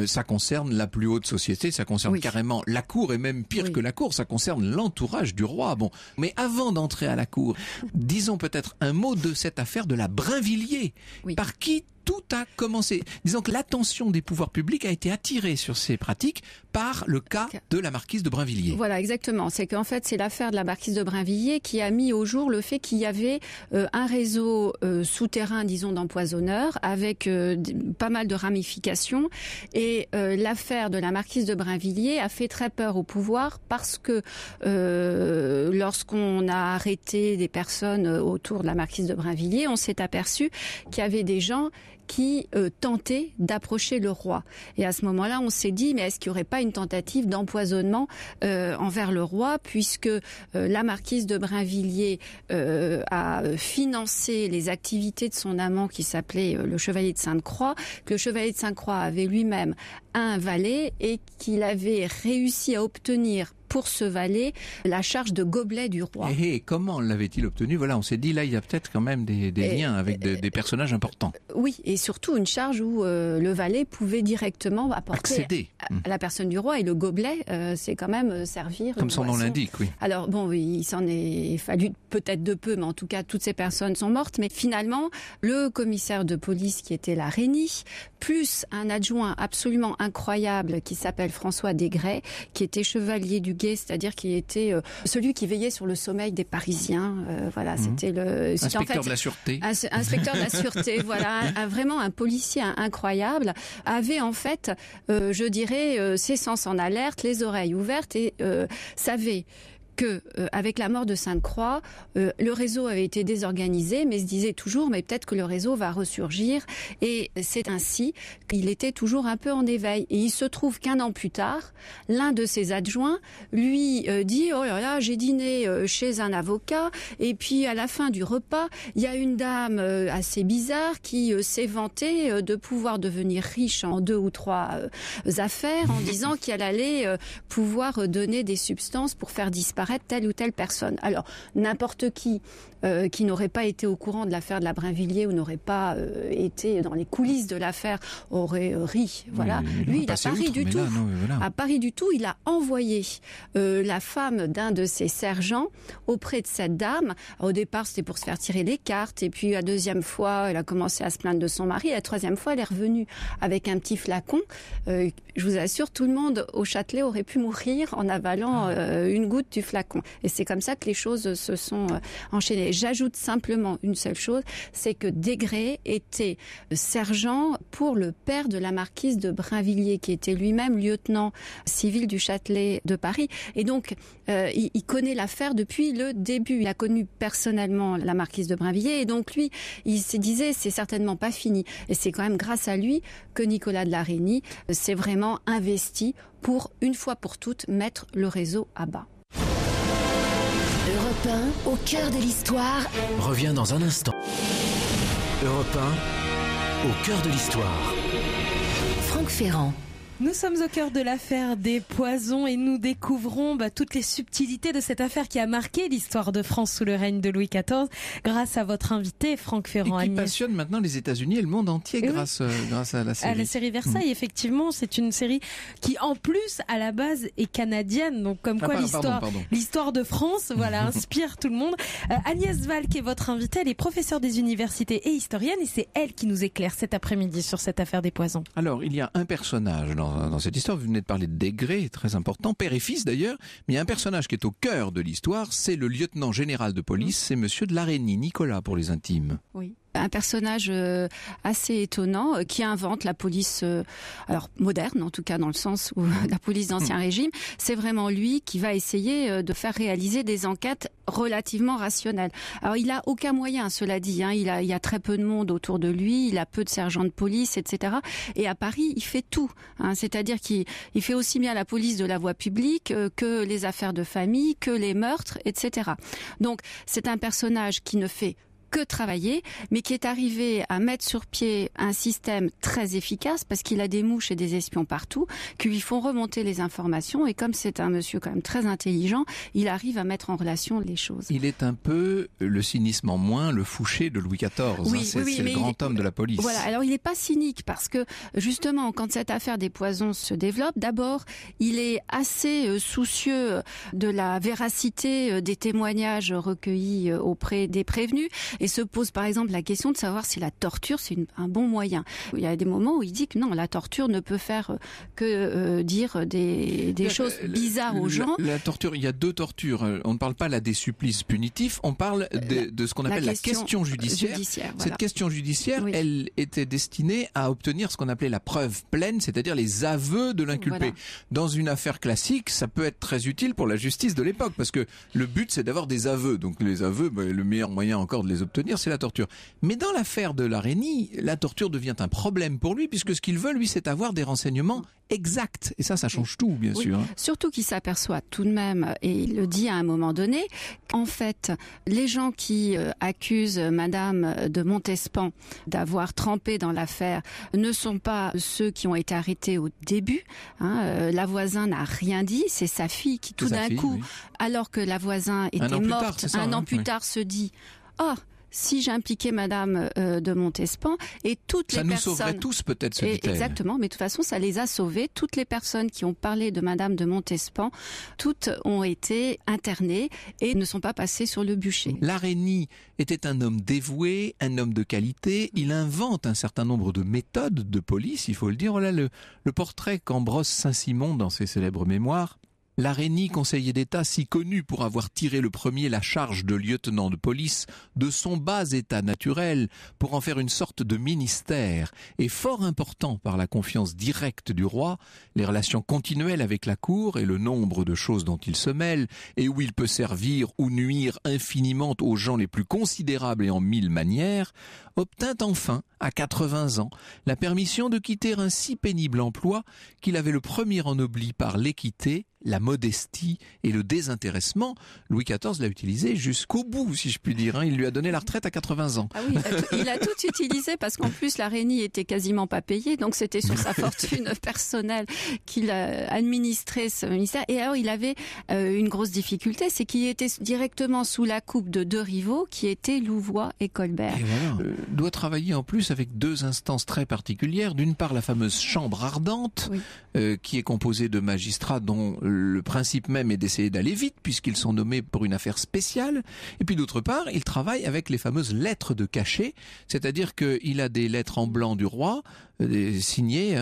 ça concerne la plus haute société, ça concerne carrément la cour, et même pire que la cour, ça concerne l'entourage du roi. Bon, mais avant d'entrer à la cour, disons peut-être un mot de cette affaire de la Brinvilliers, par qui tout a commencé. Disons que l'attention des pouvoirs publics a été attirée sur ces pratiques par le cas de la marquise de Brinvilliers. Voilà, exactement. C'est qu'en fait, c'est l'affaire de la marquise de Brinvilliers qui a mis au jour le fait qu'il y avait un réseau souterrain, disons, d'empoisonneurs, avec pas mal de ramifications. Et l'affaire de la marquise de Brinvilliers a fait très peur au pouvoir, parce que lorsqu'on a arrêté des personnes autour de la marquise de Brinvilliers, on s'est aperçu qu'il y avait des gens qui tentait d'approcher le roi. Et à ce moment-là, on s'est dit, mais est-ce qu'il n'y aurait pas une tentative d'empoisonnement envers le roi, puisque la marquise de Brinvilliers a financé les activités de son amant qui s'appelait le chevalier de Sainte-Croix, que le chevalier de Sainte-Croix avait lui-même un valet et qu'il avait réussi à obtenir pour ce valet la charge de gobelet du roi. Et comment l'avait-il obtenu? Voilà, on s'est dit, là, il y a peut-être quand même des liens avec des personnages importants. Oui, et surtout une charge où le valet pouvait directement accéder à la personne du roi, et le gobelet, c'est quand même servir. Comme son nom l'indique, oui. Alors bon, il s'en est fallu peut-être de peu, mais en tout cas, toutes ces personnes sont mortes. Mais finalement, le commissaire de police qui était la Rénie, plus un adjoint absolument incroyable qui s'appelle François Desgrais, qui était chevalier du Guet, c'est-à-dire qui était celui qui veillait sur le sommeil des Parisiens. Voilà, c'était inspecteur de la sûreté. Inspecteur de la sûreté, voilà, vraiment un policier incroyable, avait en fait, je dirais, ses sens en alerte, les oreilles ouvertes, et savait que avec la mort de Sainte-Croix, le réseau avait été désorganisé, mais se disait toujours, mais peut-être que le réseau va ressurgir. Et c'est ainsi qu'il était toujours un peu en éveil. Et il se trouve qu'un an plus tard, l'un de ses adjoints lui dit, oh là là, j'ai dîné chez un avocat, et puis à la fin du repas, il y a une dame assez bizarre qui s'est vantée de pouvoir devenir riche en 2 ou 3 affaires, en disant qu'elle allait pouvoir donner des substances pour faire disparaître telle ou telle personne. Alors, n'importe qui n'aurait pas été au courant de l'affaire de la Brinvilliers ou n'aurait pas été dans les coulisses de l'affaire aurait ri. Voilà. Lui, il n'a pas ri du tout. À Paris du tout, il a envoyé la femme d'un de ses sergents auprès de cette dame. Au départ, c'était pour se faire tirer les cartes, et puis la deuxième fois, elle a commencé à se plaindre de son mari. Et la troisième fois, elle est revenue avec un petit flacon. Je vous assure, tout le monde au Châtelet aurait pu mourir en avalant une goutte du flacon. Et c'est comme ça que les choses se sont enchaînées. J'ajoute simplement une seule chose, c'est que Desgrais était sergent pour le père de la marquise de Brinvilliers, qui était lui-même lieutenant civil du Châtelet de Paris. Et donc, il connaît l'affaire depuis le début. Il a connu personnellement la marquise de Brinvilliers. Et donc, lui, il se disait, c'est certainement pas fini. Et c'est quand même grâce à lui que Nicolas de la Reynie s'est vraiment investi pour, une fois pour toutes, mettre le réseau à bas. Europe 1, au cœur de l'histoire. Revient dans un instant. Europe 1, au cœur de l'histoire. Franck Ferrand. Nous sommes au cœur de l'affaire des poisons et nous découvrons toutes les subtilités de cette affaire qui a marqué l'histoire de France sous le règne de Louis XIV grâce à votre invité Franck Ferrand. Et qui passionne maintenant les États-Unis et le monde entier grâce à la série. À la série Versailles, effectivement, c'est une série qui en plus à la base est canadienne, donc comme quoi l'histoire de France inspire tout le monde. Agnès Valk est votre invitée, elle est professeure des universités et historienne et c'est elle qui nous éclaire cet après-midi sur cette affaire des poisons. Alors, il y a un personnage dans cette histoire, vous venez de parler de Desgrais, très important, père et fils d'ailleurs, mais il y a un personnage qui est au cœur de l'histoire, c'est le lieutenant général de police, c'est monsieur de la Reynie, Nicolas pour les intimes. Oui. Un personnage assez étonnant qui invente la police, alors moderne en tout cas dans le sens où la police d'Ancien Régime, c'est vraiment lui qui va essayer de faire réaliser des enquêtes relativement rationnelles. Alors il a aucun moyen, cela dit, il y a très peu de monde autour de lui, il a peu de sergents de police, etc. Et à Paris, il fait tout, c'est-à-dire qu'il fait aussi bien la police de la voie publique que les affaires de famille, que les meurtres, etc. Donc c'est un personnage qui ne fait que travailler, mais qui est arrivé à mettre sur pied un système très efficace parce qu'il a des mouches et des espions partout qui lui font remonter les informations et comme c'est un monsieur quand même très intelligent, il arrive à mettre en relation les choses. Il est un peu le cynisme en moins, le Fouché de Louis XIV, c'est le grand homme de la police. Voilà, alors il n'est pas cynique parce que justement quand cette affaire des poisons se développe, d'abord il est assez soucieux de la véracité des témoignages recueillis auprès des prévenus et se pose par exemple la question de savoir si la torture c'est un bon moyen. Il y a des moments où il dit que non, la torture ne peut faire que dire des choses bizarres aux gens. La torture, il y a deux tortures. On ne parle pas là des supplices punitifs, on parle de ce qu'on appelle la question judiciaire. Cette question judiciaire, elle était destinée à obtenir ce qu'on appelait la preuve pleine, c'est-à-dire les aveux de l'inculpé. Dans une affaire classique, ça peut être très utile pour la justice de l'époque, parce que le but c'est d'avoir des aveux. Donc les aveux, le meilleur moyen encore de les obtenir, c'est la torture. Mais dans l'affaire de la Reynie, la torture devient un problème pour lui, puisque ce qu'il veut, lui, c'est avoir des renseignements exacts. Et ça change tout, bien sûr. Surtout qu'il s'aperçoit tout de même, et il le dit à un moment donné, qu'en fait, les gens qui accusent Madame de Montespan d'avoir trempé dans l'affaire ne sont pas ceux qui ont été arrêtés au début. La voisine n'a rien dit, c'est sa fille qui tout d'un coup, alors que la voisine était morte, un an plus tard se dit « Oh !» si j'impliquais Madame de Montespan et toutes les personnes... Ça nous sauverait tous peut-être, se dit-elle. Exactement, mais de toute façon, ça les a sauvés. Toutes les personnes qui ont parlé de Madame de Montespan, toutes ont été internées et ne sont pas passées sur le bûcher. La Reynie était un homme dévoué, un homme de qualité. Il invente un certain nombre de méthodes de police, il faut le dire. Voilà le portrait qu'embrosse Saint-Simon dans ses célèbres mémoires. La Reynie, conseiller d'État, si connu pour avoir tiré le premier la charge de lieutenant de police de son bas état naturel pour en faire une sorte de ministère, et fort important par la confiance directe du roi, les relations continuelles avec la cour et le nombre de choses dont il se mêle, et où il peut servir ou nuire infiniment aux gens les plus considérables et en mille manières, obtint enfin, à 80 ans, la permission de quitter un si pénible emploi qu'il avait le premier ennobli par l'équité, la modestie et le désintéressement. Louis XIV l'a utilisé jusqu'au bout, si je puis dire. Il lui a donné la retraite à 80 ans. Ah oui, il a tout utilisé parce qu'en plus la Reynie était quasiment pas payée, donc c'était sur sa fortune personnelle qu'il a administré ce ministère. Et alors il avait une grosse difficulté, c'est qu'il était directement sous la coupe de deux rivaux qui étaient Louvois et Colbert. Et voilà. Doit travailler en plus avec deux instances très particulières. D'une part, la fameuse chambre ardente, qui est composée de magistrats dont le principe même est d'essayer d'aller vite puisqu'ils sont nommés pour une affaire spéciale. Et puis d'autre part, il travaille avec les fameuses lettres de cachet, c'est-à-dire qu'il a des lettres en blanc du roi, signés,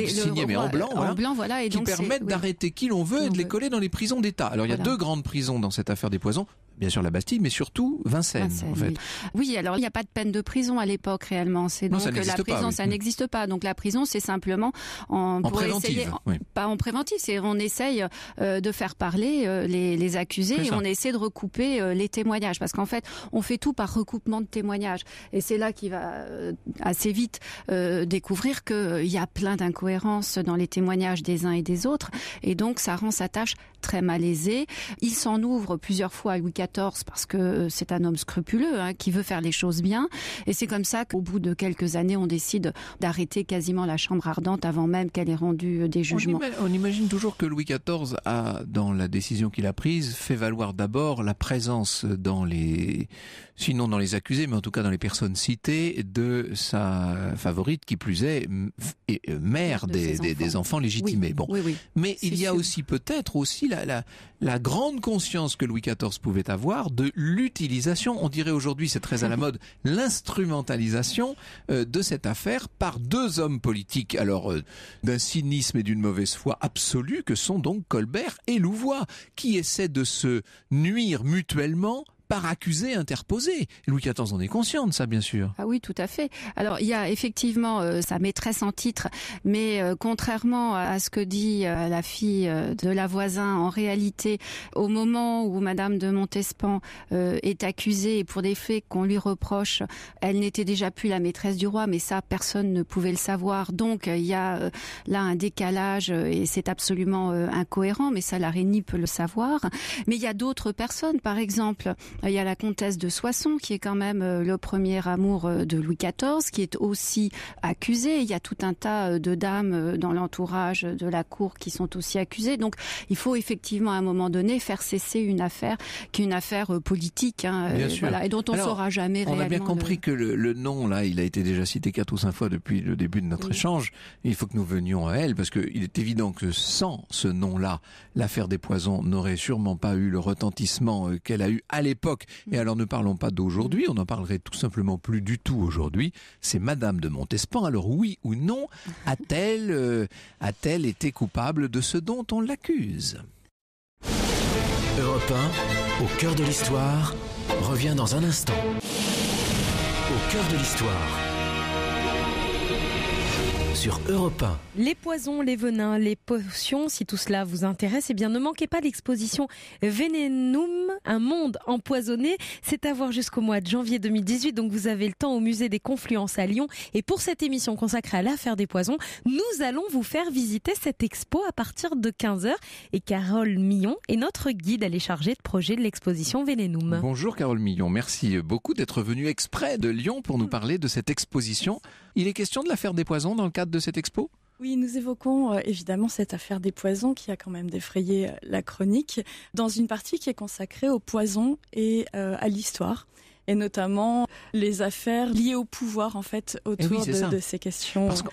signés mais en blanc, voilà, et qui donc permettent d'arrêter qui l'on veut et de les coller dans les prisons d'État. Alors il y a 2 grandes prisons dans cette affaire des poisons. Bien sûr la Bastille, mais surtout Vincennes en fait. Oui, alors il n'y a pas de peine de prison à l'époque réellement. C'est donc la prison, ça n'existe pas. Donc la prison, c'est simplement en préventive, pas en préventif. C'est on essaye de faire parler les accusés et on essaie de recouper les témoignages, parce qu'en fait, on fait tout par recoupement de témoignages. Et c'est là qu'il va assez vite découvrir qu'il y a plein d'incohérences dans les témoignages des uns et des autres, et donc ça rend sa tâche très malaisée. Il s'en ouvre plusieurs fois à Louis XIV parce que c'est un homme scrupuleux qui veut faire les choses bien, et c'est comme ça qu'au bout de quelques années on décide d'arrêter quasiment la chambre ardente avant même qu'elle ait rendu des jugements. On imagine toujours que Louis XIV a, dans la décision qu'il a prise, fait valoir d'abord la présence sinon dans les accusés, mais en tout cas dans les personnes citées, de sa favorite, qui plus est mère des enfants légitimés. Oui, mais il y a aussi peut-être la grande conscience que Louis XIV pouvait avoir de l'utilisation, on dirait aujourd'hui, c'est très à la mode, l'instrumentalisation de cette affaire par 2 hommes politiques, alors d'un cynisme et d'une mauvaise foi absolue, que sont donc Colbert et Louvois, qui essaient de se nuire mutuellement par accusé interposé. Louis XIV en est conscient de ça, bien sûr. Ah oui, tout à fait. Alors, il y a effectivement sa maîtresse en titre, mais contrairement à ce que dit la fille de la voisin, en réalité, au moment où Madame de Montespan est accusée pour des faits qu'on lui reproche, elle n'était déjà plus la maîtresse du roi, mais ça, personne ne pouvait le savoir. Donc, il y a là un décalage et c'est absolument incohérent, mais ça, la reine peut le savoir. Mais il y a d'autres personnes, par exemple, il y a la comtesse de Soissons, qui est quand même le premier amour de Louis XIV, qui est aussi accusée. Il y a tout un tas de dames dans l'entourage de la cour qui sont aussi accusées. Donc, il faut effectivement, à un moment donné, faire cesser une affaire qui est une affaire politique, et dont on ne saura jamais réellement. On a bien compris que le nom, là, il a été déjà cité 4 ou 5 fois depuis le début de notre échange. Il faut que nous venions à elle, parce qu'il est évident que sans ce nom-là, l'affaire des poisons n'aurait sûrement pas eu le retentissement qu'elle a eu à l'époque. Et alors ne parlons pas d'aujourd'hui, on n'en parlerait tout simplement plus du tout aujourd'hui. C'est Madame de Montespan. Alors oui ou non, a-t-elle été coupable de ce dont on l'accuse? Europe 1, au cœur de l'histoire, revient dans un instant. Au cœur de l'histoire. Sur Europe 1. Les poisons, les venins, les potions, si tout cela vous intéresse, eh bien ne manquez pas l'exposition Venenum, un monde empoisonné. C'est à voir jusqu'au mois de janvier 2018, donc vous avez le temps au musée des Confluences à Lyon. Et pour cette émission consacrée à l'affaire des poisons, nous allons vous faire visiter cette expo à partir de 15h. Et Carole Millon est notre guide, elle est chargée de projet de l'exposition Venenum. Bonjour Carole Millon, merci beaucoup d'être venue exprès de Lyon pour nous parler de cette exposition. Il est question de l'affaire des poisons dans le cadre de cette expo ? Oui, nous évoquons évidemment cette affaire des poisons qui a quand même défrayé la chronique dans une partie qui est consacrée aux poisons et à l'histoire. Et notamment les affaires liées au pouvoir en fait autour de ces questions. Parce que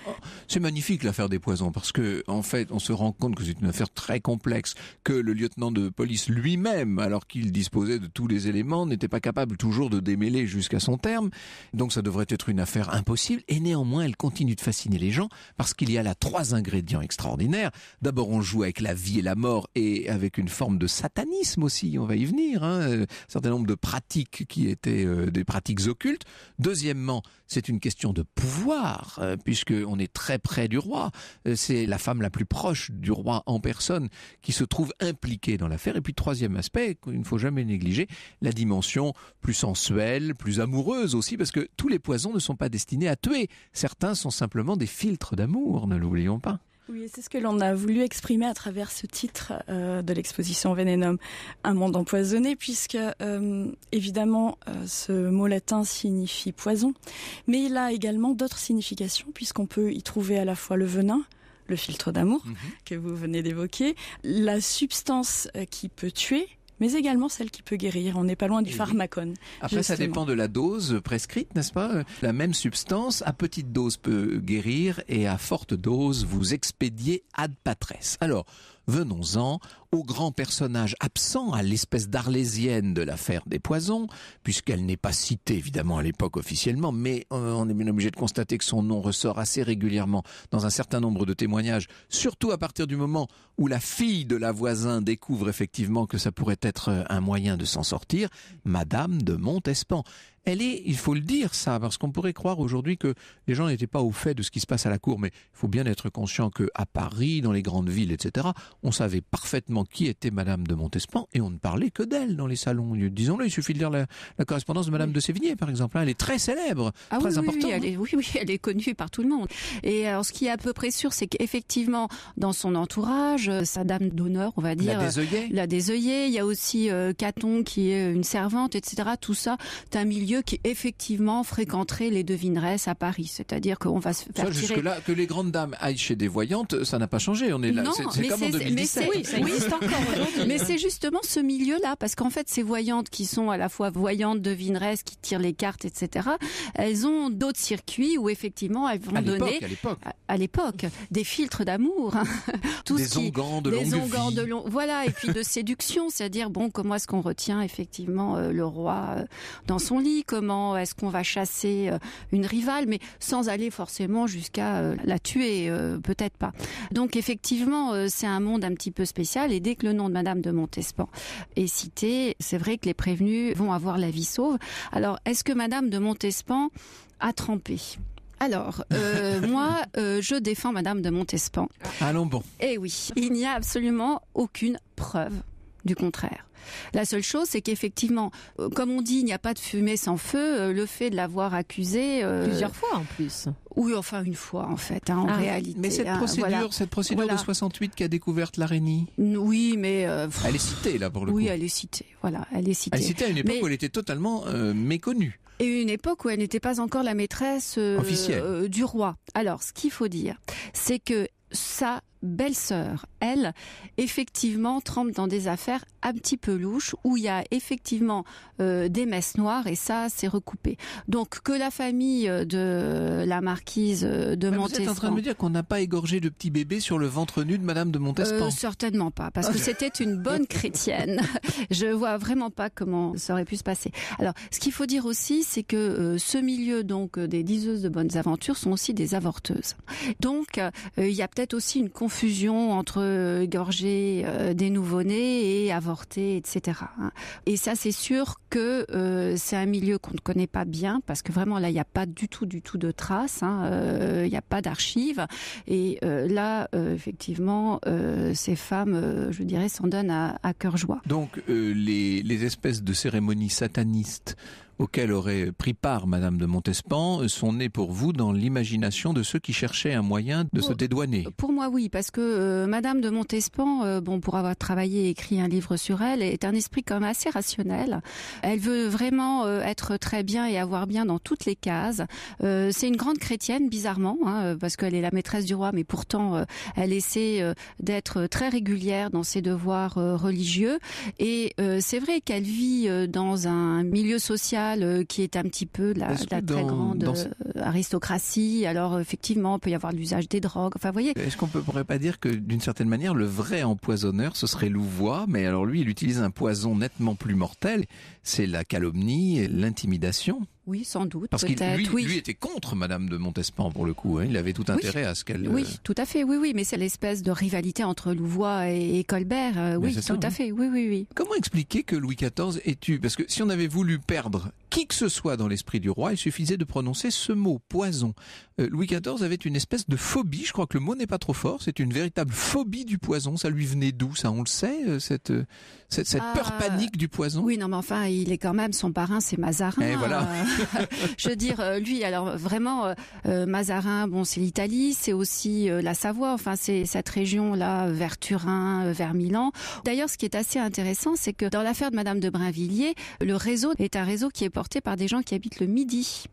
c'est magnifique l'affaire des poisons, parce que en fait on se rend compte que c'est une affaire très complexe, que le lieutenant de police lui-même, alors qu'il disposait de tous les éléments, n'était pas capable toujours de démêler jusqu'à son terme. Donc ça devrait être une affaire impossible, et néanmoins elle continue de fasciner les gens parce qu'il y a là 3 ingrédients extraordinaires. D'abord on joue avec la vie et la mort, et avec une forme de satanisme aussi, on va y venir, un certain nombre de pratiques qui étaient des pratiques occultes. Deuxièmement, c'est une question de pouvoir, puisqu'on est très près du roi. C'est la femme la plus proche du roi en personne qui se trouve impliquée dans l'affaire. Et puis troisième aspect, qu'il ne faut jamais négliger, la dimension plus sensuelle, plus amoureuse aussi, parce que tous les poisons ne sont pas destinés à tuer. Certains sont simplement des filtres d'amour, ne l'oublions pas. Oui, c'est ce que l'on a voulu exprimer à travers ce titre de l'exposition Venenum, un monde empoisonné, puisque évidemment ce mot latin signifie poison, mais il a également d'autres significations, puisqu'on peut y trouver à la fois le venin, le filtre d'amour que vous venez d'évoquer, la substance qui peut tuer, mais également celle qui peut guérir. On n'est pas loin du pharmacone. Après, justement. Ça dépend de la dose prescrite, n'est-ce pas ? La même substance, à petite dose, peut guérir, et à forte dose, vous expédiez ad patres. Alors, venons-en au grand personnage absent, à l'espèce d'arlésienne de l'affaire des poisons, puisqu'elle n'est pas citée évidemment à l'époque officiellement, mais on est bien obligé de constater que son nom ressort assez régulièrement dans un certain nombre de témoignages, surtout à partir du moment où la fille de la voisin découvre effectivement que ça pourrait être un moyen de s'en sortir, Madame de Montespan. Elle est, il faut le dire ça, parce qu'on pourrait croire aujourd'hui que les gens n'étaient pas au fait de ce qui se passe à la cour, mais il faut bien être conscient qu'à Paris, dans les grandes villes, etc., on savait parfaitement qui était Madame de Montespan et on ne parlait que d'elle dans les salons. Disons-le, il suffit de lire la correspondance de Madame de Sévigné, par exemple. Elle est très célèbre, très importante. Oui, elle est connue par tout le monde. Et alors, ce qui est à peu près sûr, c'est qu'effectivement, dans son entourage, sa dame d'honneur, on va dire, la des œillets, il y a aussi Caton qui est une servante, etc. Tout ça, c'est un milieu qui effectivement fréquenterait les devineresses à Paris, c'est-à-dire qu'on va se faire tirer... Jusque-là, que les grandes dames aillent chez des voyantes, ça n'a pas changé. On est là, c'est comme en 2017. Oui, ça existe encore aujourd'hui. Mais c'est justement ce milieu-là, parce qu'en fait, ces voyantes qui sont à la fois voyantes, devineresses, qui tirent les cartes, etc., elles ont d'autres circuits où effectivement elles vont donner à l'époque des filtres d'amour, des onguents de longue vie. Voilà, et puis de séduction, c'est-à-dire bon, comment est-ce qu'on retient effectivement le roi dans son lit, comment est-ce qu'on va chasser une rivale, mais sans aller forcément jusqu'à la tuer, peut-être pas. Donc effectivement, c'est un monde un petit peu spécial, et dès que le nom de Madame de Montespan est cité, c'est vrai que les prévenus vont avoir la vie sauve. Alors, est-ce que Madame de Montespan a trempé ? Alors, moi, je défends Madame de Montespan. Allons bon. Eh oui, il n'y a absolument aucune preuve du contraire. La seule chose, c'est qu'effectivement, comme on dit, il n'y a pas de fumée sans feu. Le fait de l'avoir accusée... Plusieurs fois en plus. Oui, enfin une fois en fait, en réalité. Mais cette procédure de 68 qu'a découverte Larénie. Oui, mais... elle est citée là pour le coup. Oui, elle est citée. Voilà, elle est citée. Elle est citée à une époque où elle était totalement méconnue. Et une époque où elle n'était pas encore la maîtresse officielle du roi. Alors, ce qu'il faut dire, c'est que sa belle-sœur, elle, effectivement, trempe dans des affaires un petit peu louches où il y a effectivement des messes noires, et ça, c'est recoupé. Donc, que la famille de la marquise de Montespan... Vous êtes en train de me dire qu'on n'a pas égorgé de petits bébés sur le ventre nu de Madame de Montespan? Certainement pas, parce que c'était une bonne chrétienne. Je vois vraiment pas comment ça aurait pu se passer. Alors, ce qu'il faut dire aussi, c'est que ce milieu donc des diseuses de bonnes aventures sont aussi des avorteuses. Donc, il y a peut-être aussi une confusion entre égorger des nouveau-nés et avorter, etc. Et ça, c'est sûr que c'est un milieu qu'on ne connaît pas bien, parce que vraiment là, il n'y a pas du tout de traces, il n'y a pas d'archives. Et là, effectivement, ces femmes, je dirais, s'en donnent à cœur joie. Donc, les espèces de cérémonies satanistes auxquelles aurait pris part Madame de Montespan sont nées pour vous dans l'imagination de ceux qui cherchaient un moyen de se dédouaner? Pour moi, oui, parce que Madame de Montespan, pour avoir travaillé et écrit un livre sur elle, est un esprit quand même assez rationnel. Elle veut vraiment être très bien et avoir bien dans toutes les cases. C'est une grande chrétienne, bizarrement, parce qu'elle est la maîtresse du roi, mais pourtant elle essaie d'être très régulière dans ses devoirs religieux. Et c'est vrai qu'elle vit dans un milieu social qui est un petit peu la très grande aristocratie. Alors effectivement, il peut y avoir l'usage des drogues. Enfin, vous voyez. Est-ce qu'on pourrait pas dire que d'une certaine manière, le vrai empoisonneur, ce serait Louvois, mais alors lui, il utilise un poison nettement plus mortel, c'est la calomnie et l'intimidation? Oui, sans doute. Parce qu'il lui était contre Madame de Montespan pour le coup. Il avait tout intérêt à ce qu'elle... Oui, tout à fait. Oui, mais c'est l'espèce de rivalité entre Louvois et Colbert. Oui, tout à fait. Oui. Comment expliquer que Louis XIV ait eu... Parce que si on avait voulu perdre qui que ce soit dans l'esprit du roi, il suffisait de prononcer ce mot, poison. Louis XIV avait une espèce de phobie, je crois que le mot n'est pas trop fort, c'est une véritable phobie du poison. Ça lui venait d'où, ça? On le sait, cette peur panique du poison? Oui, non, mais enfin, il est quand même, son parrain, c'est Mazarin. Et voilà. Je veux dire, lui, alors vraiment, Mazarin, bon, c'est l'Italie, c'est aussi la Savoie, enfin, c'est cette région-là, vers Turin, vers Milan. D'ailleurs, ce qui est assez intéressant, c'est que dans l'affaire de Madame de Brinvilliers, le réseau est un réseau qui est porté par des gens qui habitent le Midi.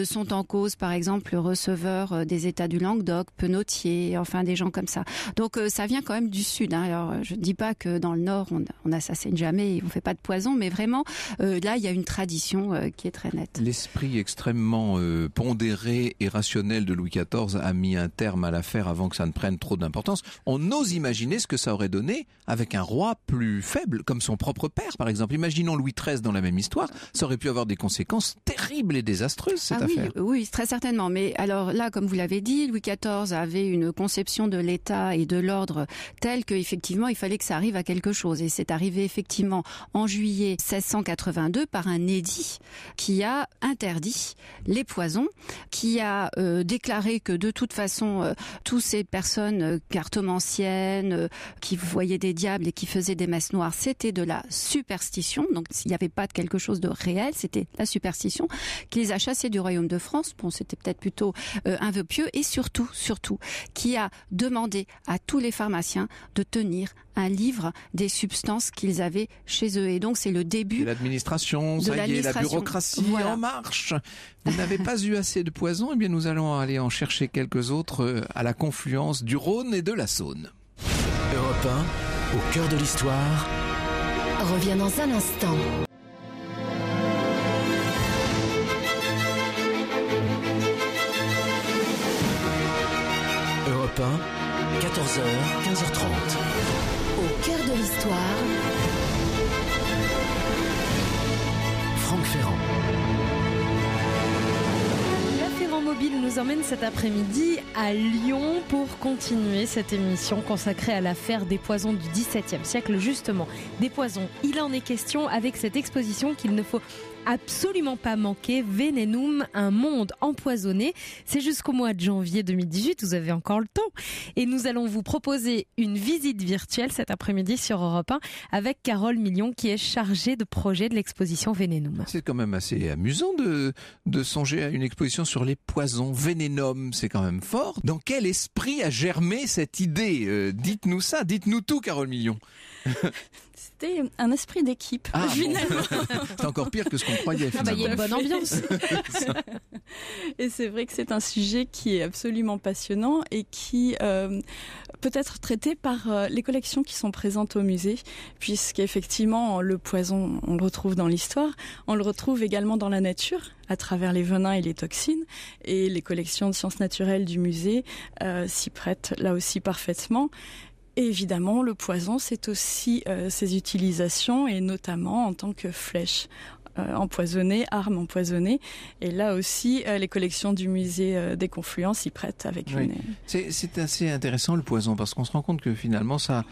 Sont en cause, par exemple, le receveur des États du Languedoc, Penautier, enfin des gens comme ça. Donc ça vient quand même du sud. Alors je ne dis pas que dans le nord on n'assassine jamais, on ne fait pas de poison, mais vraiment là il y a une tradition qui est très nette. L'esprit extrêmement pondéré et rationnel de Louis XIV a mis un terme à l'affaire avant que ça ne prenne trop d'importance. On ose imaginer ce que ça aurait donné avec un roi plus faible, comme son propre père par exemple. Imaginons Louis XIII dans la même histoire, ça aurait pu avoir des conséquences terribles et désastreuses. Cette affaire. Oui, très certainement. Mais alors là, comme vous l'avez dit, Louis XIV avait une conception de l'État et de l'ordre telle qu'effectivement, il fallait que ça arrive à quelque chose. Et c'est arrivé effectivement en juillet 1682 par un édit qui a interdit les poisons, qui a déclaré que de toute façon, toutes ces personnes cartomanciennes qui voyaient des diables et qui faisaient des messes noires, c'était de la superstition. Donc, il n'y avait pas de quelque chose de réel, c'était la superstition qui les a chassés du royaume de France. Bon, c'était peut-être plutôt un vœu pieux, et surtout, qui a demandé à tous les pharmaciens de tenir un livre des substances qu'ils avaient chez eux. Et donc, c'est le début de l'administration. Ça y est, la bureaucratie en marche. Vous n'avez pas eu assez de poison? Eh bien, nous allons aller en chercher quelques autres à la confluence du Rhône et de la Saône. Europe 1, au cœur de l'histoire. Revient dans un instant. Europe 1, 14h, 15h30. Au cœur de l'histoire. Franck Ferrand. La Ferrand Mobile nous emmène cet après-midi à Lyon pour continuer cette émission consacrée à l'affaire des poisons du XVIIe siècle. Justement, des poisons, il en est question avec cette exposition qu'il ne faut absolument pas manquer, Venenum, un monde empoisonné. C'est jusqu'au mois de janvier 2018, vous avez encore le temps. Et nous allons vous proposer une visite virtuelle cet après-midi sur Europe 1 avec Carole Million qui est chargée de projet de l'exposition Venenum. C'est quand même assez amusant de songer à une exposition sur les poisons. Venenum, c'est quand même fort. Dans quel esprit a germé cette idée? Dites-nous ça, dites-nous tout, Carole Million. C'était un esprit d'équipe, finalement. Bon. C'est encore pire que ce qu'on croyait, finalement. Il y a une bonne ambiance. Et c'est vrai que c'est un sujet qui est absolument passionnant et qui peut être traité par les collections qui sont présentes au musée, puisqu'effectivement, le poison, on le retrouve dans l'histoire, on le retrouve également dans la nature, à travers les venins et les toxines, et les collections de sciences naturelles du musée s'y prêtent là aussi parfaitement. Et évidemment, le poison, c'est aussi ses utilisations, et notamment en tant que flèche empoisonnée, arme empoisonnée. Et là aussi, les collections du musée des Confluents s'y prêtent avec une... C'est assez intéressant, le poison, parce qu'on se rend compte que finalement, ça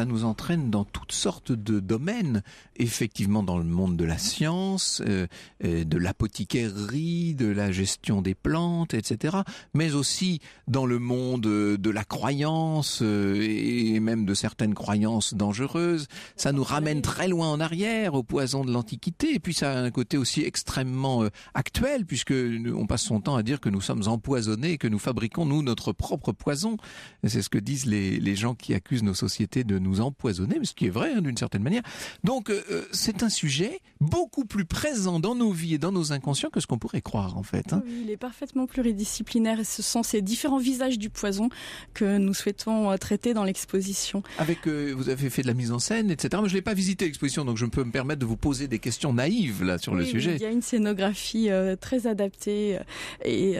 nous entraîne dans toutes sortes de domaines. Effectivement, dans le monde de la science, de l'apothicarie, de la gestion des plantes, etc. Mais aussi dans le monde de la croyance et même de certaines croyances dangereuses. Ça nous ramène très loin en arrière au poison de l'Antiquité. Et puis ça a un côté aussi extrêmement actuel, puisque on passe son temps à dire que nous sommes empoisonnés et que nous fabriquons, nous, notre propre poison. Et c'est ce que disent les gens qui accusent nos sociétés de nous empoisonner, mais ce qui est vrai, d'une certaine manière. Donc, c'est un sujet beaucoup plus présent dans nos vies et dans nos inconscients que ce qu'on pourrait croire, en fait. Oui, il est parfaitement pluridisciplinaire, et ce sont ces différents visages du poison que nous souhaitons traiter dans l'exposition. Avec, vous avez fait de la mise en scène, etc. Mais je l'ai pas visité l'exposition, donc je peux me permettre de vous poser des questions naïves là sur le sujet. Il y a une scénographie très adaptée et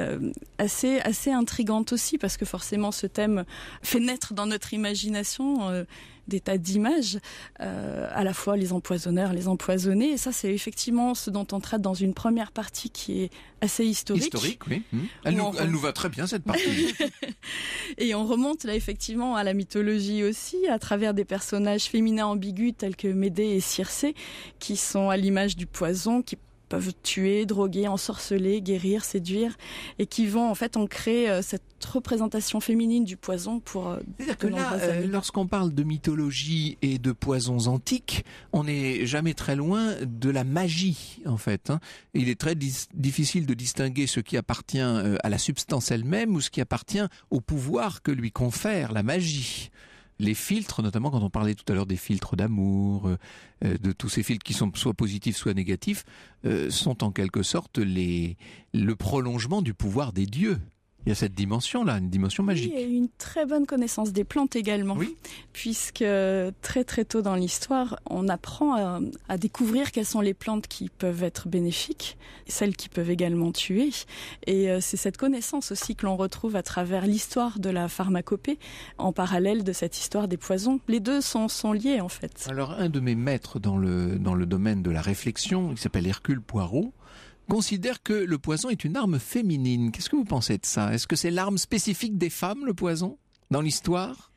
assez intrigante aussi, parce que forcément ce thème fait naître dans notre imagination des tas d'images, à la fois les empoisonneurs, les empoisonnés, et ça c'est effectivement ce dont on traite dans une première partie qui est assez historique. Historique, oui. Elle nous va très bien, cette partie. Et on remonte là effectivement à la mythologie aussi, à travers des personnages féminins ambigus tels que Médée et Circé, qui sont à l'image du poison, qui peuvent tuer, droguer, ensorceler, guérir, séduire, et qui vont en fait ancrer cette représentation féminine du poison pour c'est-à-dire que là, lorsqu'on parle de mythologie et de poisons antiques, on n'est jamais très loin de la magie, en fait. Il est très difficile de distinguer ce qui appartient à la substance elle-même ou ce qui appartient au pouvoir que lui confère la magie. les filtres, notamment quand on parlait tout à l'heure des filtres d'amour, de tous ces filtres qui sont soit positifs, soit négatifs, sont en quelque sorte le prolongement du pouvoir des dieux. Il y a cette dimension-là, une dimension magique. Oui, et une très bonne connaissance des plantes également, puisque très très tôt dans l'histoire, on apprend à découvrir quelles sont les plantes qui peuvent être bénéfiques, celles qui peuvent également tuer. Et c'est cette connaissance aussi que l'on retrouve à travers l'histoire de la pharmacopée, en parallèle de cette histoire des poisons. Les deux sont liés en fait. Alors un de mes maîtres dans le domaine de la réflexion, il s'appelle Hercule Poirot, considère que le poison est une arme féminine. Qu'est-ce que vous pensez de ça? Est-ce que c'est l'arme spécifique des femmes, le poison, dans l'histoire?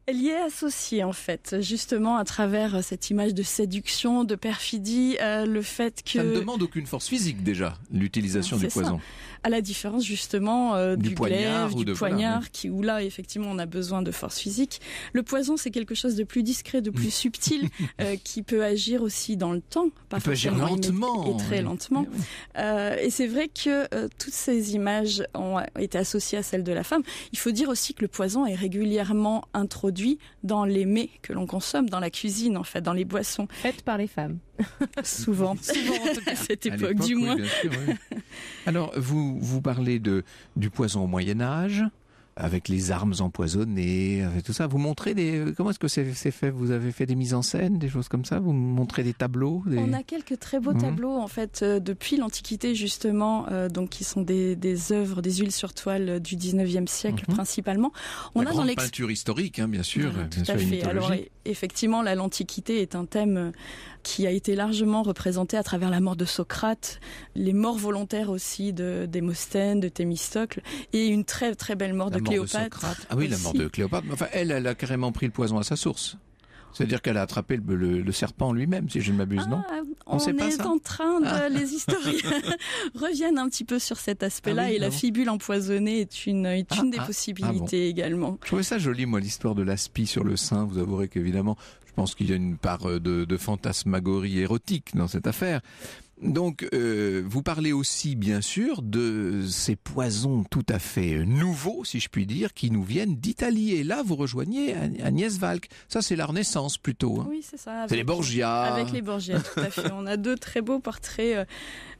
Elle y est associée en fait, justement à travers cette image de séduction, de perfidie, le fait que... Ça ne demande aucune force physique déjà, l'utilisation du poison. À la différence justement du poignard, glaive, du poignard, où là effectivement on a besoin de force physique. Le poison c'est quelque chose de plus discret, de plus subtil, qui peut agir aussi dans le temps. Il peut agir lentement. Et très lentement. Et c'est vrai que toutes ces images ont été associées à celles de la femme. Il faut dire aussi que le poison est régulièrement introduit dans les mets que l'on consomme, dans la cuisine en fait, dans les boissons. Faites par les femmes. Souvent en tout cas, à cette époque du moins. Oui, bien sûr, oui. Alors vous parlez du poison au Moyen-Âge, avec les armes empoisonnées, avec tout ça. Vous montrez comment est-ce que c'est fait? Vous avez fait des mises en scène, des choses comme ça? Vous montrez des tableaux? On a quelques très beaux tableaux en fait depuis l'Antiquité justement, donc qui sont des œuvres, des huiles sur toile du 19e siècle principalement. On a grande peinture historique, hein, bien sûr. Tout à fait. Alors effectivement, l'Antiquité est un thème qui a été largement représenté à travers la mort de Socrate, les morts volontaires aussi de Démosthène, de Thémistocle, et une très très belle mort de Cléopâtre. Ah oui, la mort de Cléopâtre. Enfin, elle a carrément pris le poison à sa source. C'est-à-dire qu'elle a attrapé le serpent lui-même, si je ne m'abuse, non? On est en train de... Les historiens reviennent un petit peu sur cet aspect-là, et la fibule empoisonnée est une des possibilités également. Je trouvais ça joli, moi, l'histoire de l'aspi sur le sein. Vous avouerez qu'évidemment, je pense qu'il y a une part de fantasmagorie érotique dans cette affaire. Donc, vous parlez aussi, bien sûr, de ces poisons tout à fait nouveaux, si je puis dire, qui nous viennent d'Italie. Et là, vous rejoignez Agnès Valk. Ça, c'est la Renaissance, plutôt. Hein. Oui, c'est ça. C'est les Borgia. Avec les Borgia, tout à fait. On a deux très beaux portraits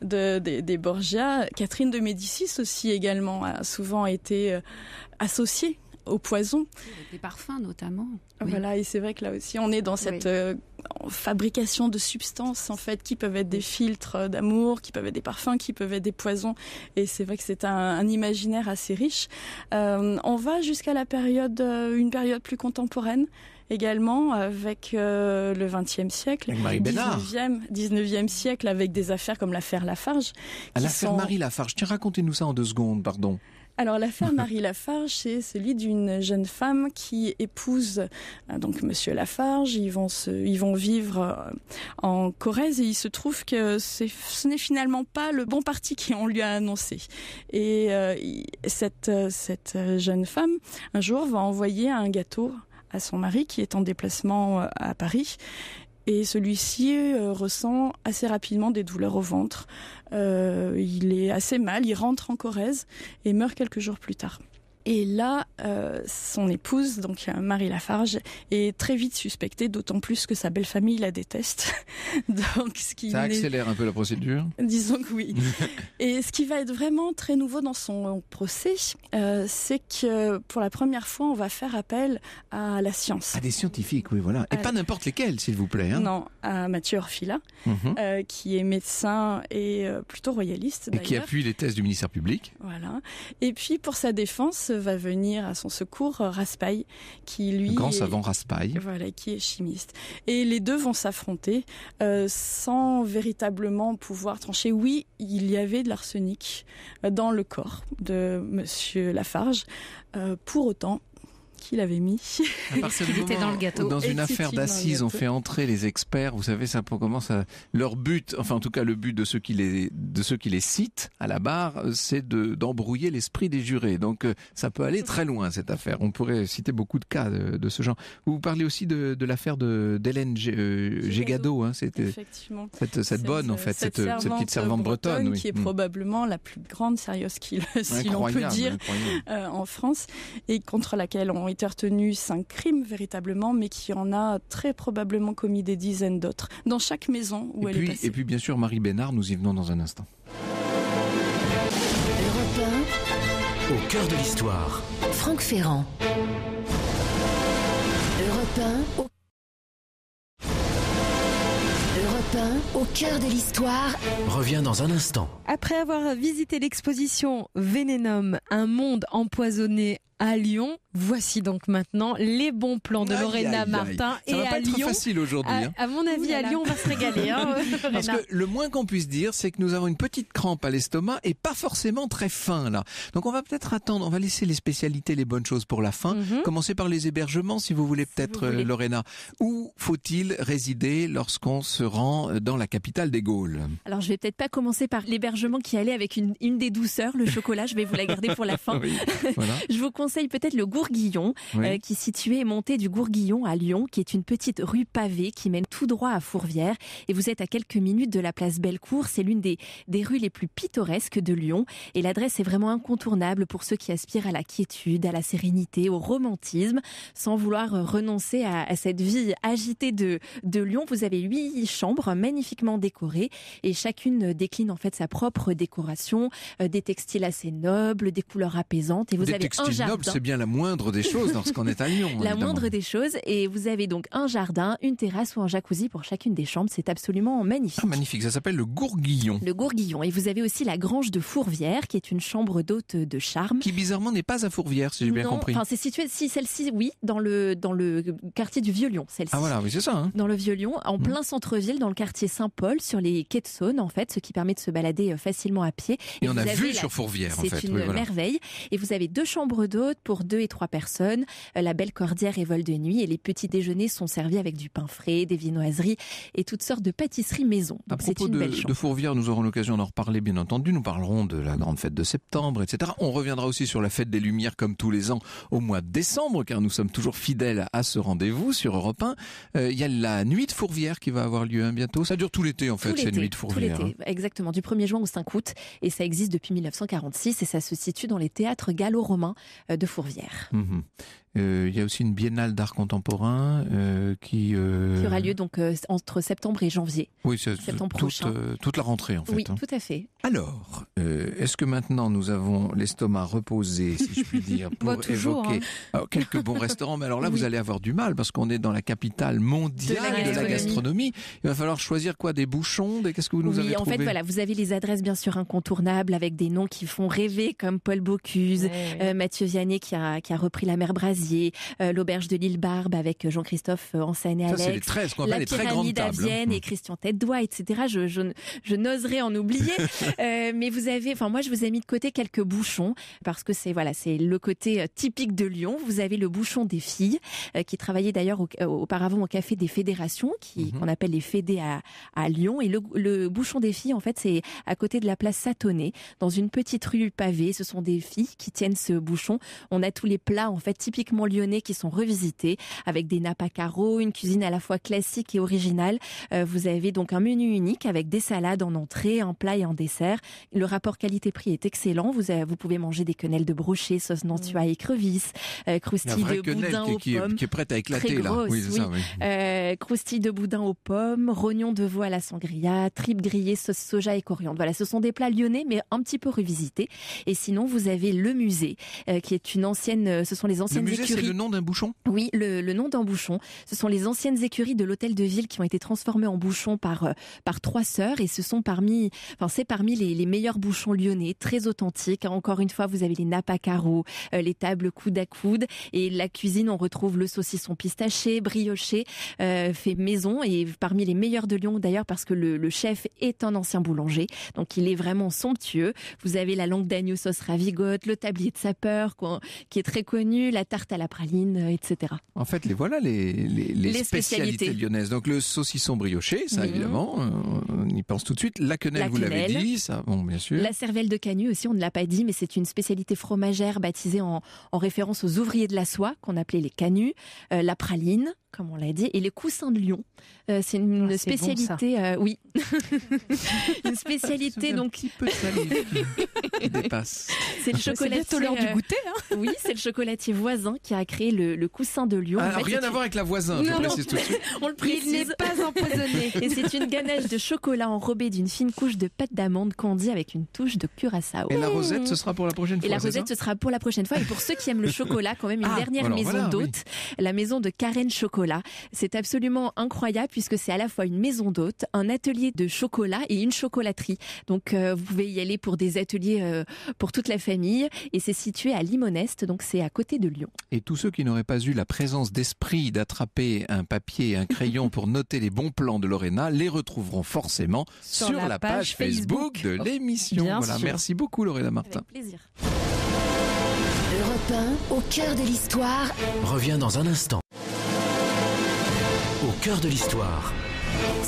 des Borgia. Catherine de Médicis aussi, également, a souvent été associée au poison. Avec les parfums, notamment. Voilà, et c'est vrai que là aussi, on est dans cette fabrication de substances, en fait, qui peuvent être des filtres d'amour, qui peuvent être des parfums, qui peuvent être des poisons. Et c'est vrai que c'est un imaginaire assez riche. On va jusqu'à une période plus contemporaine, également, avec le XXe siècle. Avec Marie Bénard. 19e siècle, avec des affaires comme l'affaire Lafarge. L'affaire Marie Lafarge. Tiens, racontez-nous ça en 2 secondes, pardon. Alors l'affaire Marie Lafarge, c'est celui d'une jeune femme qui épouse donc Monsieur Lafarge. Ils vont vivre en Corrèze, et il se trouve que ce n'est finalement pas le bon parti qu'on lui a annoncé. Et cette jeune femme, un jour, va envoyer un gâteau à son mari qui est en déplacement à Paris. Et celui-ci ressent assez rapidement des douleurs au ventre. Il est assez mal, il rentre en Corrèze et meurt quelques jours plus tard. Et là, son épouse, donc Marie Lafarge, est très vite suspectée, d'autant plus que sa belle famille la déteste. Donc, ça accélère un peu la procédure. Disons que oui. Et ce qui va être vraiment très nouveau dans son procès, c'est que pour la première fois, on va faire appel à la science. À des scientifiques, oui, voilà. Et pas n'importe lesquels, s'il vous plaît. Hein. Non, à Mathieu Orfila, qui est médecin et plutôt royaliste, d'ailleurs. Et qui appuie les thèses du ministère public. Voilà. Et puis, pour sa défense, va venir à son secours Raspail, qui lui le grand savant Raspail, voilà, qui est chimiste. Et les deux vont s'affronter sans véritablement pouvoir trancher. Oui, il y avait de l'arsenic dans le corps de Monsieur Lafarge. Pour autant qu'il avait mis. À partir du moment dans le gâteau. Dans une affaire d'assises, on fait entrer les experts. Vous savez, ça commence à leur but, enfin en tout cas le but de ceux qui les citent à la barre, c'est d'embrouiller l'esprit des jurés. Donc ça peut aller très loin cette affaire. On pourrait citer beaucoup de cas de ce genre. Vous parlez aussi de l'affaire d'Hélène Gégado, hein, effectivement. Cette bonne en fait, cette petite servante bretonne, qui est probablement la plus grande serial killer, si l'on peut dire, en France, et contre laquelle ont été retenu 5 crimes véritablement, mais qui en a très probablement commis des dizaines d'autres dans chaque maison où elle est passée. Et puis bien sûr Marie Bénard, nous y venons dans un instant. Europe 1, Au cœur de l'histoire. Franck Ferrand. Europe 1, au cœur de l'histoire. Revient dans un instant. Après avoir visité l'exposition Vénénum, un monde empoisonné à Lyon, voici donc maintenant les bons plans de Lorena Martin. Ça va pas être Lyon, facile aujourd'hui. à mon avis, à Lyon, on va se régaler. Hein, Parce que le moins qu'on puisse dire, c'est que nous avons une petite crampe à l'estomac et pas forcément très faim là. Donc on va peut-être attendre, on va laisser les spécialités, les bonnes choses pour la fin. Commencer par les hébergements si vous voulez peut-être, Lorena. Où faut-il résider lorsqu'on se rend dans la capitale des Gaules? Alors je vais peut-être pas commencer par l'hébergement qui allait avec une des douceurs, le chocolat, je vais vous la garder pour la fin. Oui, voilà. Je vous conseille peut-être le Gourguillon, qui est situé et monté du Gourguillon à Lyon, qui est une petite rue pavée qui mène tout droit à Fourvière. Et vous êtes à quelques minutes de la place Bellecour. C'est l'une des rues les plus pittoresques de Lyon. Et l'adresse est vraiment incontournable pour ceux qui aspirent à la quiétude, à la sérénité, au romantisme, sans vouloir renoncer à cette vie agitée de Lyon. Vous avez 8 chambres magnifiquement décorées et chacune décline en fait sa propre décoration, des textiles assez nobles, des couleurs apaisantes. Et vous avez un jardin. C'est bien la moindre des choses lorsqu'on est à Lyon. La moindre des choses. Et vous avez donc un jardin, une terrasse ou un jacuzzi pour chacune des chambres. C'est absolument magnifique. Ah, magnifique. Ça s'appelle le Gourguillon. Le Gourguillon. Et vous avez aussi la Grange de Fourvière, qui est une chambre d'hôte de charme. Qui bizarrement n'est pas à Fourvière, si j'ai bien compris. Enfin, c'est situé, celle-ci, oui, dans le quartier du Vieux-Lyon. Celle-ci. Ah voilà, oui, c'est ça. Hein. Dans le Vieux-Lyon, en plein centre-ville, dans le quartier Saint-Paul, sur les quais de Saône, en fait, ce qui permet de se balader facilement à pied. Et on a vu sur Fourvière, en fait. C'est une merveille. Et vous avez 2 chambres d'hôtes pour 2 et 3 personnes, la belle cordière et vol de nuit. Et les petits déjeuners sont servis avec du pain frais, des viennoiseries et toutes sortes de pâtisseries maison. Donc à propos de Fourvière, nous aurons l'occasion d'en reparler, bien entendu. Nous parlerons de la grande fête de septembre, etc. On reviendra aussi sur la fête des Lumières, comme tous les ans, au mois de décembre, car nous sommes toujours fidèles à ce rendez-vous sur Europe 1. Il y a la nuit de Fourvière qui va avoir lieu bientôt. Ça dure tout l'été, en fait, ces nuits de Fourvière. Tout l'été, exactement, du 1er juin au 5 août. Et ça existe depuis 1946 et ça se situe dans les théâtres gallo-romains de Fourvière. Il y a aussi une biennale d'art contemporain qui aura lieu donc entre septembre et janvier. Oui, c'est toute la rentrée en fait. Oui, tout à fait. Alors, est-ce que maintenant nous avons l'estomac reposé, si je puis dire, pour évoquer quelques bons restaurants? Mais alors là, vous allez avoir du mal parce qu'on est dans la capitale mondiale de la gastronomie. Il va falloir choisir quoi? Des bouchons? Qu'est-ce que vous nous avez trouvé? En fait, voilà, vous avez les adresses bien sûr incontournables avec des noms qui font rêver, comme Paul Bocuse, Mathieu Vianney qui a repris la mer Brasier. L'auberge de l'île Barbe avec Jean-Christophe Ansen et Alex. Ça, c'est les 13, qu'on appelle les très grandes tables. La pyramide à Vienne et Christian Tête-Doigt, etc. Je n'oserais en oublier. Mais vous avez, moi, je vous ai mis de côté quelques bouchons parce que c'est le côté typique de Lyon. Vous avez le bouchon des filles qui travaillait d'ailleurs auparavant au café des fédérations qu'on appelle les fédés à Lyon. Et le bouchon des filles, en fait, c'est à côté de la place Satonnet, dans une petite rue pavée. Ce sont des filles qui tiennent ce bouchon. On a tous les plats, en fait, typiquement lyonnais qui sont revisités avec des nappes à carreaux, une cuisine à la fois classique et originale. Vous avez donc un menu unique avec des salades en entrée, en plat et en dessert. Le rapport qualité-prix est excellent. Vous pouvez manger des quenelles de brochet, sauce nantua et écrevisses, croustilles de boudin aux pommes. Qui est prête à éclater là. Grosse, croustilles de boudin aux pommes, rognons de veau à la sangria, tripes grillées, sauce soja et coriandre. Voilà, ce sont des plats lyonnais mais un petit peu revisités. Et sinon, vous avez le musée qui est une ancienne, ce sont les anciennes écuries. C'est le nom d'un bouchon? Oui, le nom d'un bouchon. Ce sont les anciennes écuries de l'hôtel de ville qui ont été transformées en bouchons par 3 sœurs et c'est parmi les meilleurs bouchons lyonnais, très authentiques. Encore une fois, vous avez les nappes à carreaux, les tables coude à coude et la cuisine, on retrouve le saucisson pistaché, brioché, fait maison et parmi les meilleurs de Lyon d'ailleurs parce que le chef est un ancien boulanger, donc il est vraiment somptueux. Vous avez la langue d'agneau sauce ravigote, le tablier de sapeur qui est très connu, la tarte à la praline, etc. En fait, voilà les spécialités lyonnaises. Donc le saucisson brioché, ça évidemment, on y pense tout de suite. La quenelle, vous l'avez dit, ça, bon, bien sûr. La cervelle de Canu aussi, on ne l'a pas dit, mais c'est une spécialité fromagère baptisée en référence aux ouvriers de la soie, qu'on appelait les Canus. La praline, comme on l'a dit, et les coussins de Lyon. C'est une spécialité, bon, oui. Une spécialité, donc. Un petit peu salé qui dépasse. C'est le chocolatier. C'est bientôt l'heure du goûter. Hein. Oui, c'est le chocolatier voisin qui a créé le coussin de Lyon. Alors, rien à voir avec la voisine, je précise tout de suite. On le précise. Il n'est pas empoisonné. Et c'est une ganache de chocolat enrobée d'une fine couche de pâte d'amande candie avec une touche de curaçao. Et la rosette, ce sera pour la prochaine fois. Et la rosette, ce sera pour la prochaine fois. Et pour ceux qui aiment le chocolat, quand même, une dernière maison d'hôtes, la maison de Karen Chocolat. C'est absolument incroyable puisque c'est à la fois une maison d'hôtes, un atelier de chocolat et une chocolaterie. Donc, vous pouvez y aller pour des ateliers pour toute la famille. Et c'est situé à Limonest, donc c'est à côté de Lyon. Et tous ceux qui n'auraient pas eu la présence d'esprit d'attraper un papier et un crayon pour noter les bons plans de Lorena, les retrouveront forcément sur la page Facebook de l'émission. Voilà, merci beaucoup Lorena Martin. Avec plaisir. Europe 1, au cœur de l'histoire. Revient dans un instant. Au cœur de l'histoire.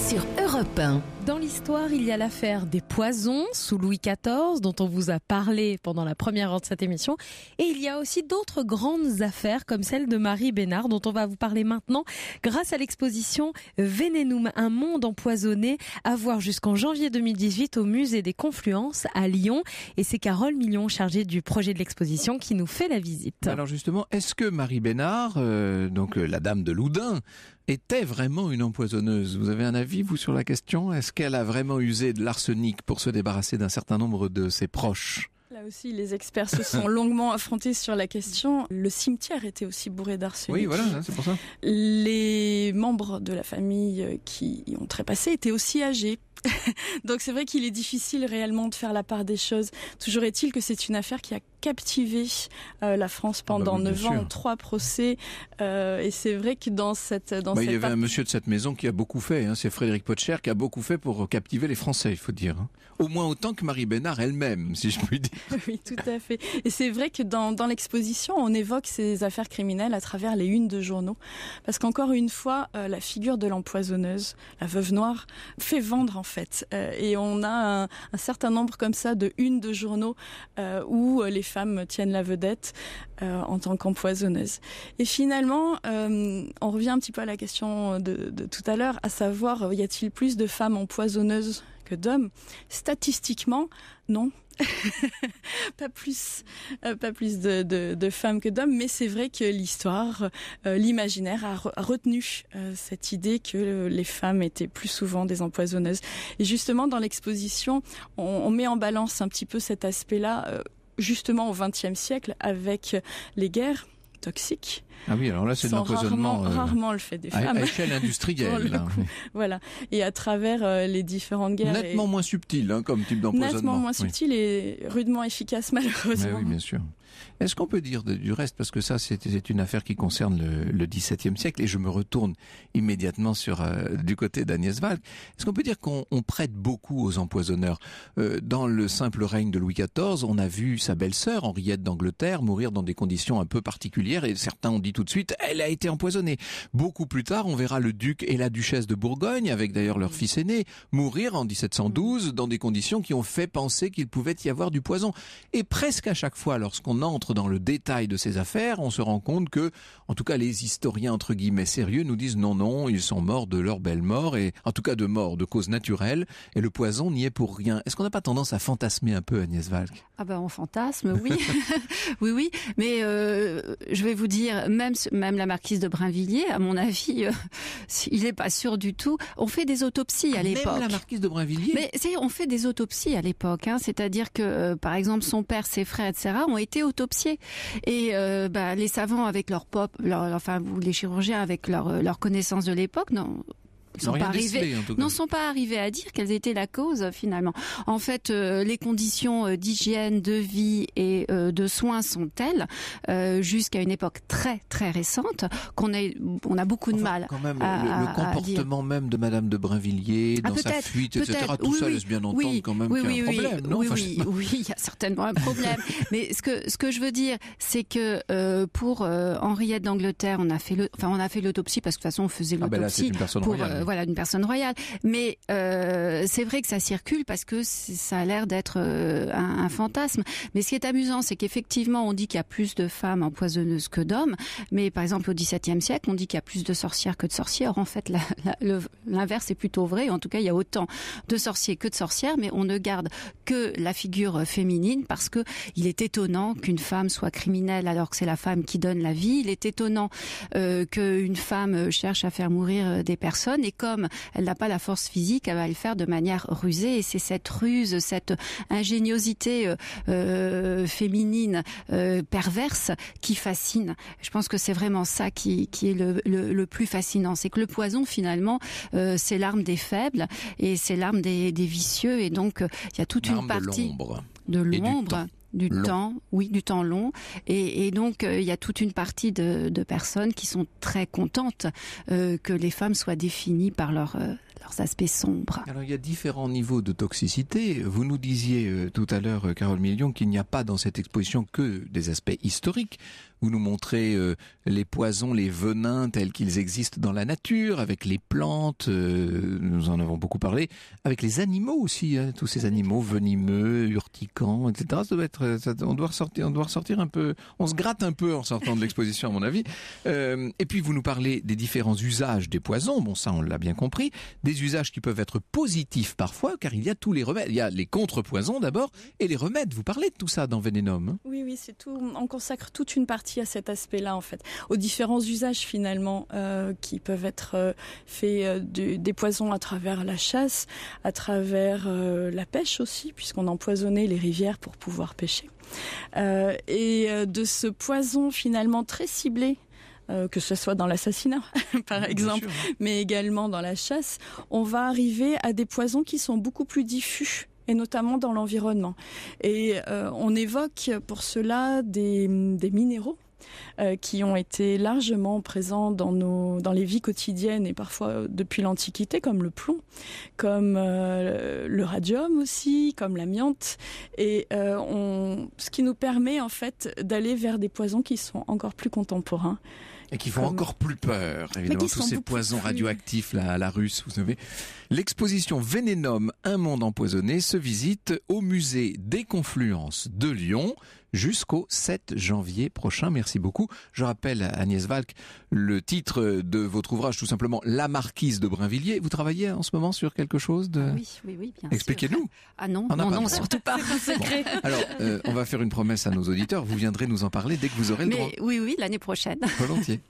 Sur Europe 1. Dans l'histoire, il y a l'affaire des poisons sous Louis XIV, dont on vous a parlé pendant la première heure de cette émission. Et il y a aussi d'autres grandes affaires, comme celle de Marie Bénard, dont on va vous parler maintenant, grâce à l'exposition Venenum, un monde empoisonné, à voir jusqu'en janvier 2018 au musée des Confluences à Lyon. Et c'est Carole Millon, chargée du projet de l'exposition, qui nous fait la visite. Alors justement, est-ce que Marie Bénard, la dame de Loudun, était vraiment une empoisonneuse? Vous avez un avis, vous, sur la question? Est-ce qu'elle a vraiment usé de l'arsenic pour se débarrasser d'un certain nombre de ses proches? Là aussi, les experts se sont longuement affrontés sur la question. Le cimetière était aussi bourré d'arsenic. Oui, voilà, c'est pour ça. Les membres de la famille qui y ont trépassé étaient aussi âgés. Donc c'est vrai qu'il est difficile réellement de faire la part des choses. Toujours est-il que c'est une affaire qui a captivé la France pendant 9 ans, 3 procès. Et c'est vrai que dans cette... il y avait un monsieur de cette maison qui a beaucoup fait. C'est Frédéric Potcher qui a beaucoup fait pour captiver les Français, il faut dire. Au moins autant que Marie Bénard elle-même, si je puis dire. Oui, tout à fait. Et c'est vrai que dans l'exposition, on évoque ces affaires criminelles à travers les unes de journaux. Parce qu'encore une fois, la figure de l'empoisonneuse, la veuve noire, fait vendre en fait. Et on a un certain nombre comme ça de unes de journaux où les femmes tiennent la vedette en tant qu'empoisonneuse. Et finalement, on revient un petit peu à la question de tout à l'heure, à savoir, y a-t-il plus de femmes empoisonneuses que d'hommes? Statistiquement, non. pas plus de femmes que d'hommes, mais c'est vrai que l'histoire, l'imaginaire a retenu cette idée que les femmes étaient plus souvent des empoisonneuses. Et justement, dans l'exposition, on met en balance un petit peu cet aspect-là, justement au XXe siècle, avec les guerres toxiques. Ah oui, alors là c'est de l'empoisonnement rarement le fait des femmes. À échelle industrielle. Là, oui. Voilà. Et à travers les différentes guerres. Nettement moins subtil comme type d'empoisonnement. Nettement moins subtil et rudement efficace malheureusement. Mais oui, bien sûr. Est-ce qu'on peut dire du reste, parce que ça c'est une affaire qui concerne le XVIIe siècle, et je me retourne immédiatement du côté d'Agnès Valk, est-ce qu'on peut dire qu'on prête beaucoup aux empoisonneurs? Dans le simple règne de Louis XIV, on a vu sa belle-sœur, Henriette d'Angleterre, mourir dans des conditions un peu particulières, et certains ont dit tout de suite, elle a été empoisonnée. Beaucoup plus tard, on verra le duc et la duchesse de Bourgogne, avec d'ailleurs leur fils aîné, mourir en 1712 dans des conditions qui ont fait penser qu'il pouvait y avoir du poison. Et presque à chaque fois, lorsqu'on entre dans le détail de ces affaires, on se rend compte que, en tout cas, les historiens entre guillemets sérieux nous disent non, ils sont morts de leur belle mort, et en tout cas de mort de cause naturelle, et le poison n'y est pour rien. Est-ce qu'on n'a pas tendance à fantasmer un peu, Agnès Valk? Ah ben on fantasme, oui, oui, mais je vais vous dire, même la marquise de Brinvilliers, à mon avis, il n'est pas sûr du tout. On fait des autopsies à l'époque. Même la marquise de Brinvilliers. Mais on fait des autopsies à l'époque, c'est-à-dire que par exemple son père, ses frères, etc. ont été autopsiés, et les savants avec leur les chirurgiens avec leur connaissance de l'époque, sont pas arrivés à dire quelles étaient la cause finalement. En fait, les conditions d'hygiène, de vie et de soins sont telles jusqu'à une époque très très récente qu'on a beaucoup de mal quand même, à le comportement même de Madame de Brinvilliers dans sa fuite, etc. Tout ça laisse bien entendre qu'il y a un problème, non? Oui, il y a certainement un problème. Mais ce que je veux dire, c'est que pour Henriette d'Angleterre, on a fait l'autopsie parce que de toute façon on faisait l'autopsie voilà, une personne royale. Mais c'est vrai que ça circule parce que ça a l'air d'être un fantasme. Mais ce qui est amusant, c'est qu'effectivement, on dit qu'il y a plus de femmes empoisonneuses que d'hommes. Mais par exemple, au XVIIe siècle, on dit qu'il y a plus de sorcières que de sorciers. Or, en fait, l'inverse est plutôt vrai. En tout cas, il y a autant de sorciers que de sorcières, mais on ne garde que la figure féminine parce que il est étonnant qu'une femme soit criminelle alors que c'est la femme qui donne la vie. Il est étonnant qu'une femme cherche à faire mourir des personnes, et comme elle n'a pas la force physique, elle va le faire de manière rusée, et c'est cette ruse, cette ingéniosité féminine perverse qui fascine. Je pense que c'est vraiment ça qui est le plus fascinant, c'est que le poison finalement c'est l'arme des faibles et c'est l'arme des vicieux, et donc il y a toute une partie de l'ombre. Du temps long, et donc il y a toute une partie de personnes qui sont très contentes que les femmes soient définies par leurs aspects sombres. Alors il y a différents niveaux de toxicité. Vous nous disiez tout à l'heure, Carole Million, qu'il n'y a pas dans cette exposition que des aspects historiques. Vous nous montrez les poisons, les venins tels qu'ils existent dans la nature, avec les plantes, nous en avons beaucoup parlé, avec les animaux aussi, hein, tous ces animaux venimeux, urticants, etc. Ça doit être, on doit ressortir un peu, on se gratte un peu en sortant de l'exposition à mon avis. Et puis vous nous parlez des différents usages des poisons, bon ça on l'a bien compris, des usages qui peuvent être positifs parfois, car il y a tous les remèdes, il y a les contre-poisons d'abord, et les remèdes, vous parlez de tout ça dans Vénénum. Hein. Oui, c'est tout, on consacre toute une partie à cet aspect-là en fait, aux différents usages finalement qui peuvent être faits des poisons à travers la chasse, à travers la pêche aussi, puisqu'on empoisonnait les rivières pour pouvoir pêcher, et de ce poison finalement très ciblé, que ce soit dans l'assassinat par exemple, mais également dans la chasse, on va arriver à des poisons qui sont beaucoup plus diffus, et notamment dans l'environnement. Et on évoque pour cela des minéraux qui ont été largement présents dans les vies quotidiennes et parfois depuis l'Antiquité, comme le plomb, comme le radium aussi, comme l'amiante, et ce qui nous permet en fait d'aller vers des poisons qui sont encore plus contemporains. Et qui font encore plus peur, évidemment, tous ces poisons radioactifs là, à la russe, vous savez. L'exposition Vénénum, un monde empoisonné, se visite au musée des Confluences de Lyon jusqu'au 7 janvier prochain. Merci beaucoup. Je rappelle, Agnès Valk, le titre de votre ouvrage, tout simplement La Marquise de Brinvilliers. Vous travaillez en ce moment sur quelque chose de... Oui, bien Expliquez-nous. Sûr. Ah non, surtout pas. Bon, alors, on va faire une promesse à nos auditeurs. Vous viendrez nous en parler dès que vous aurez le droit. Oui, l'année prochaine. Volontiers.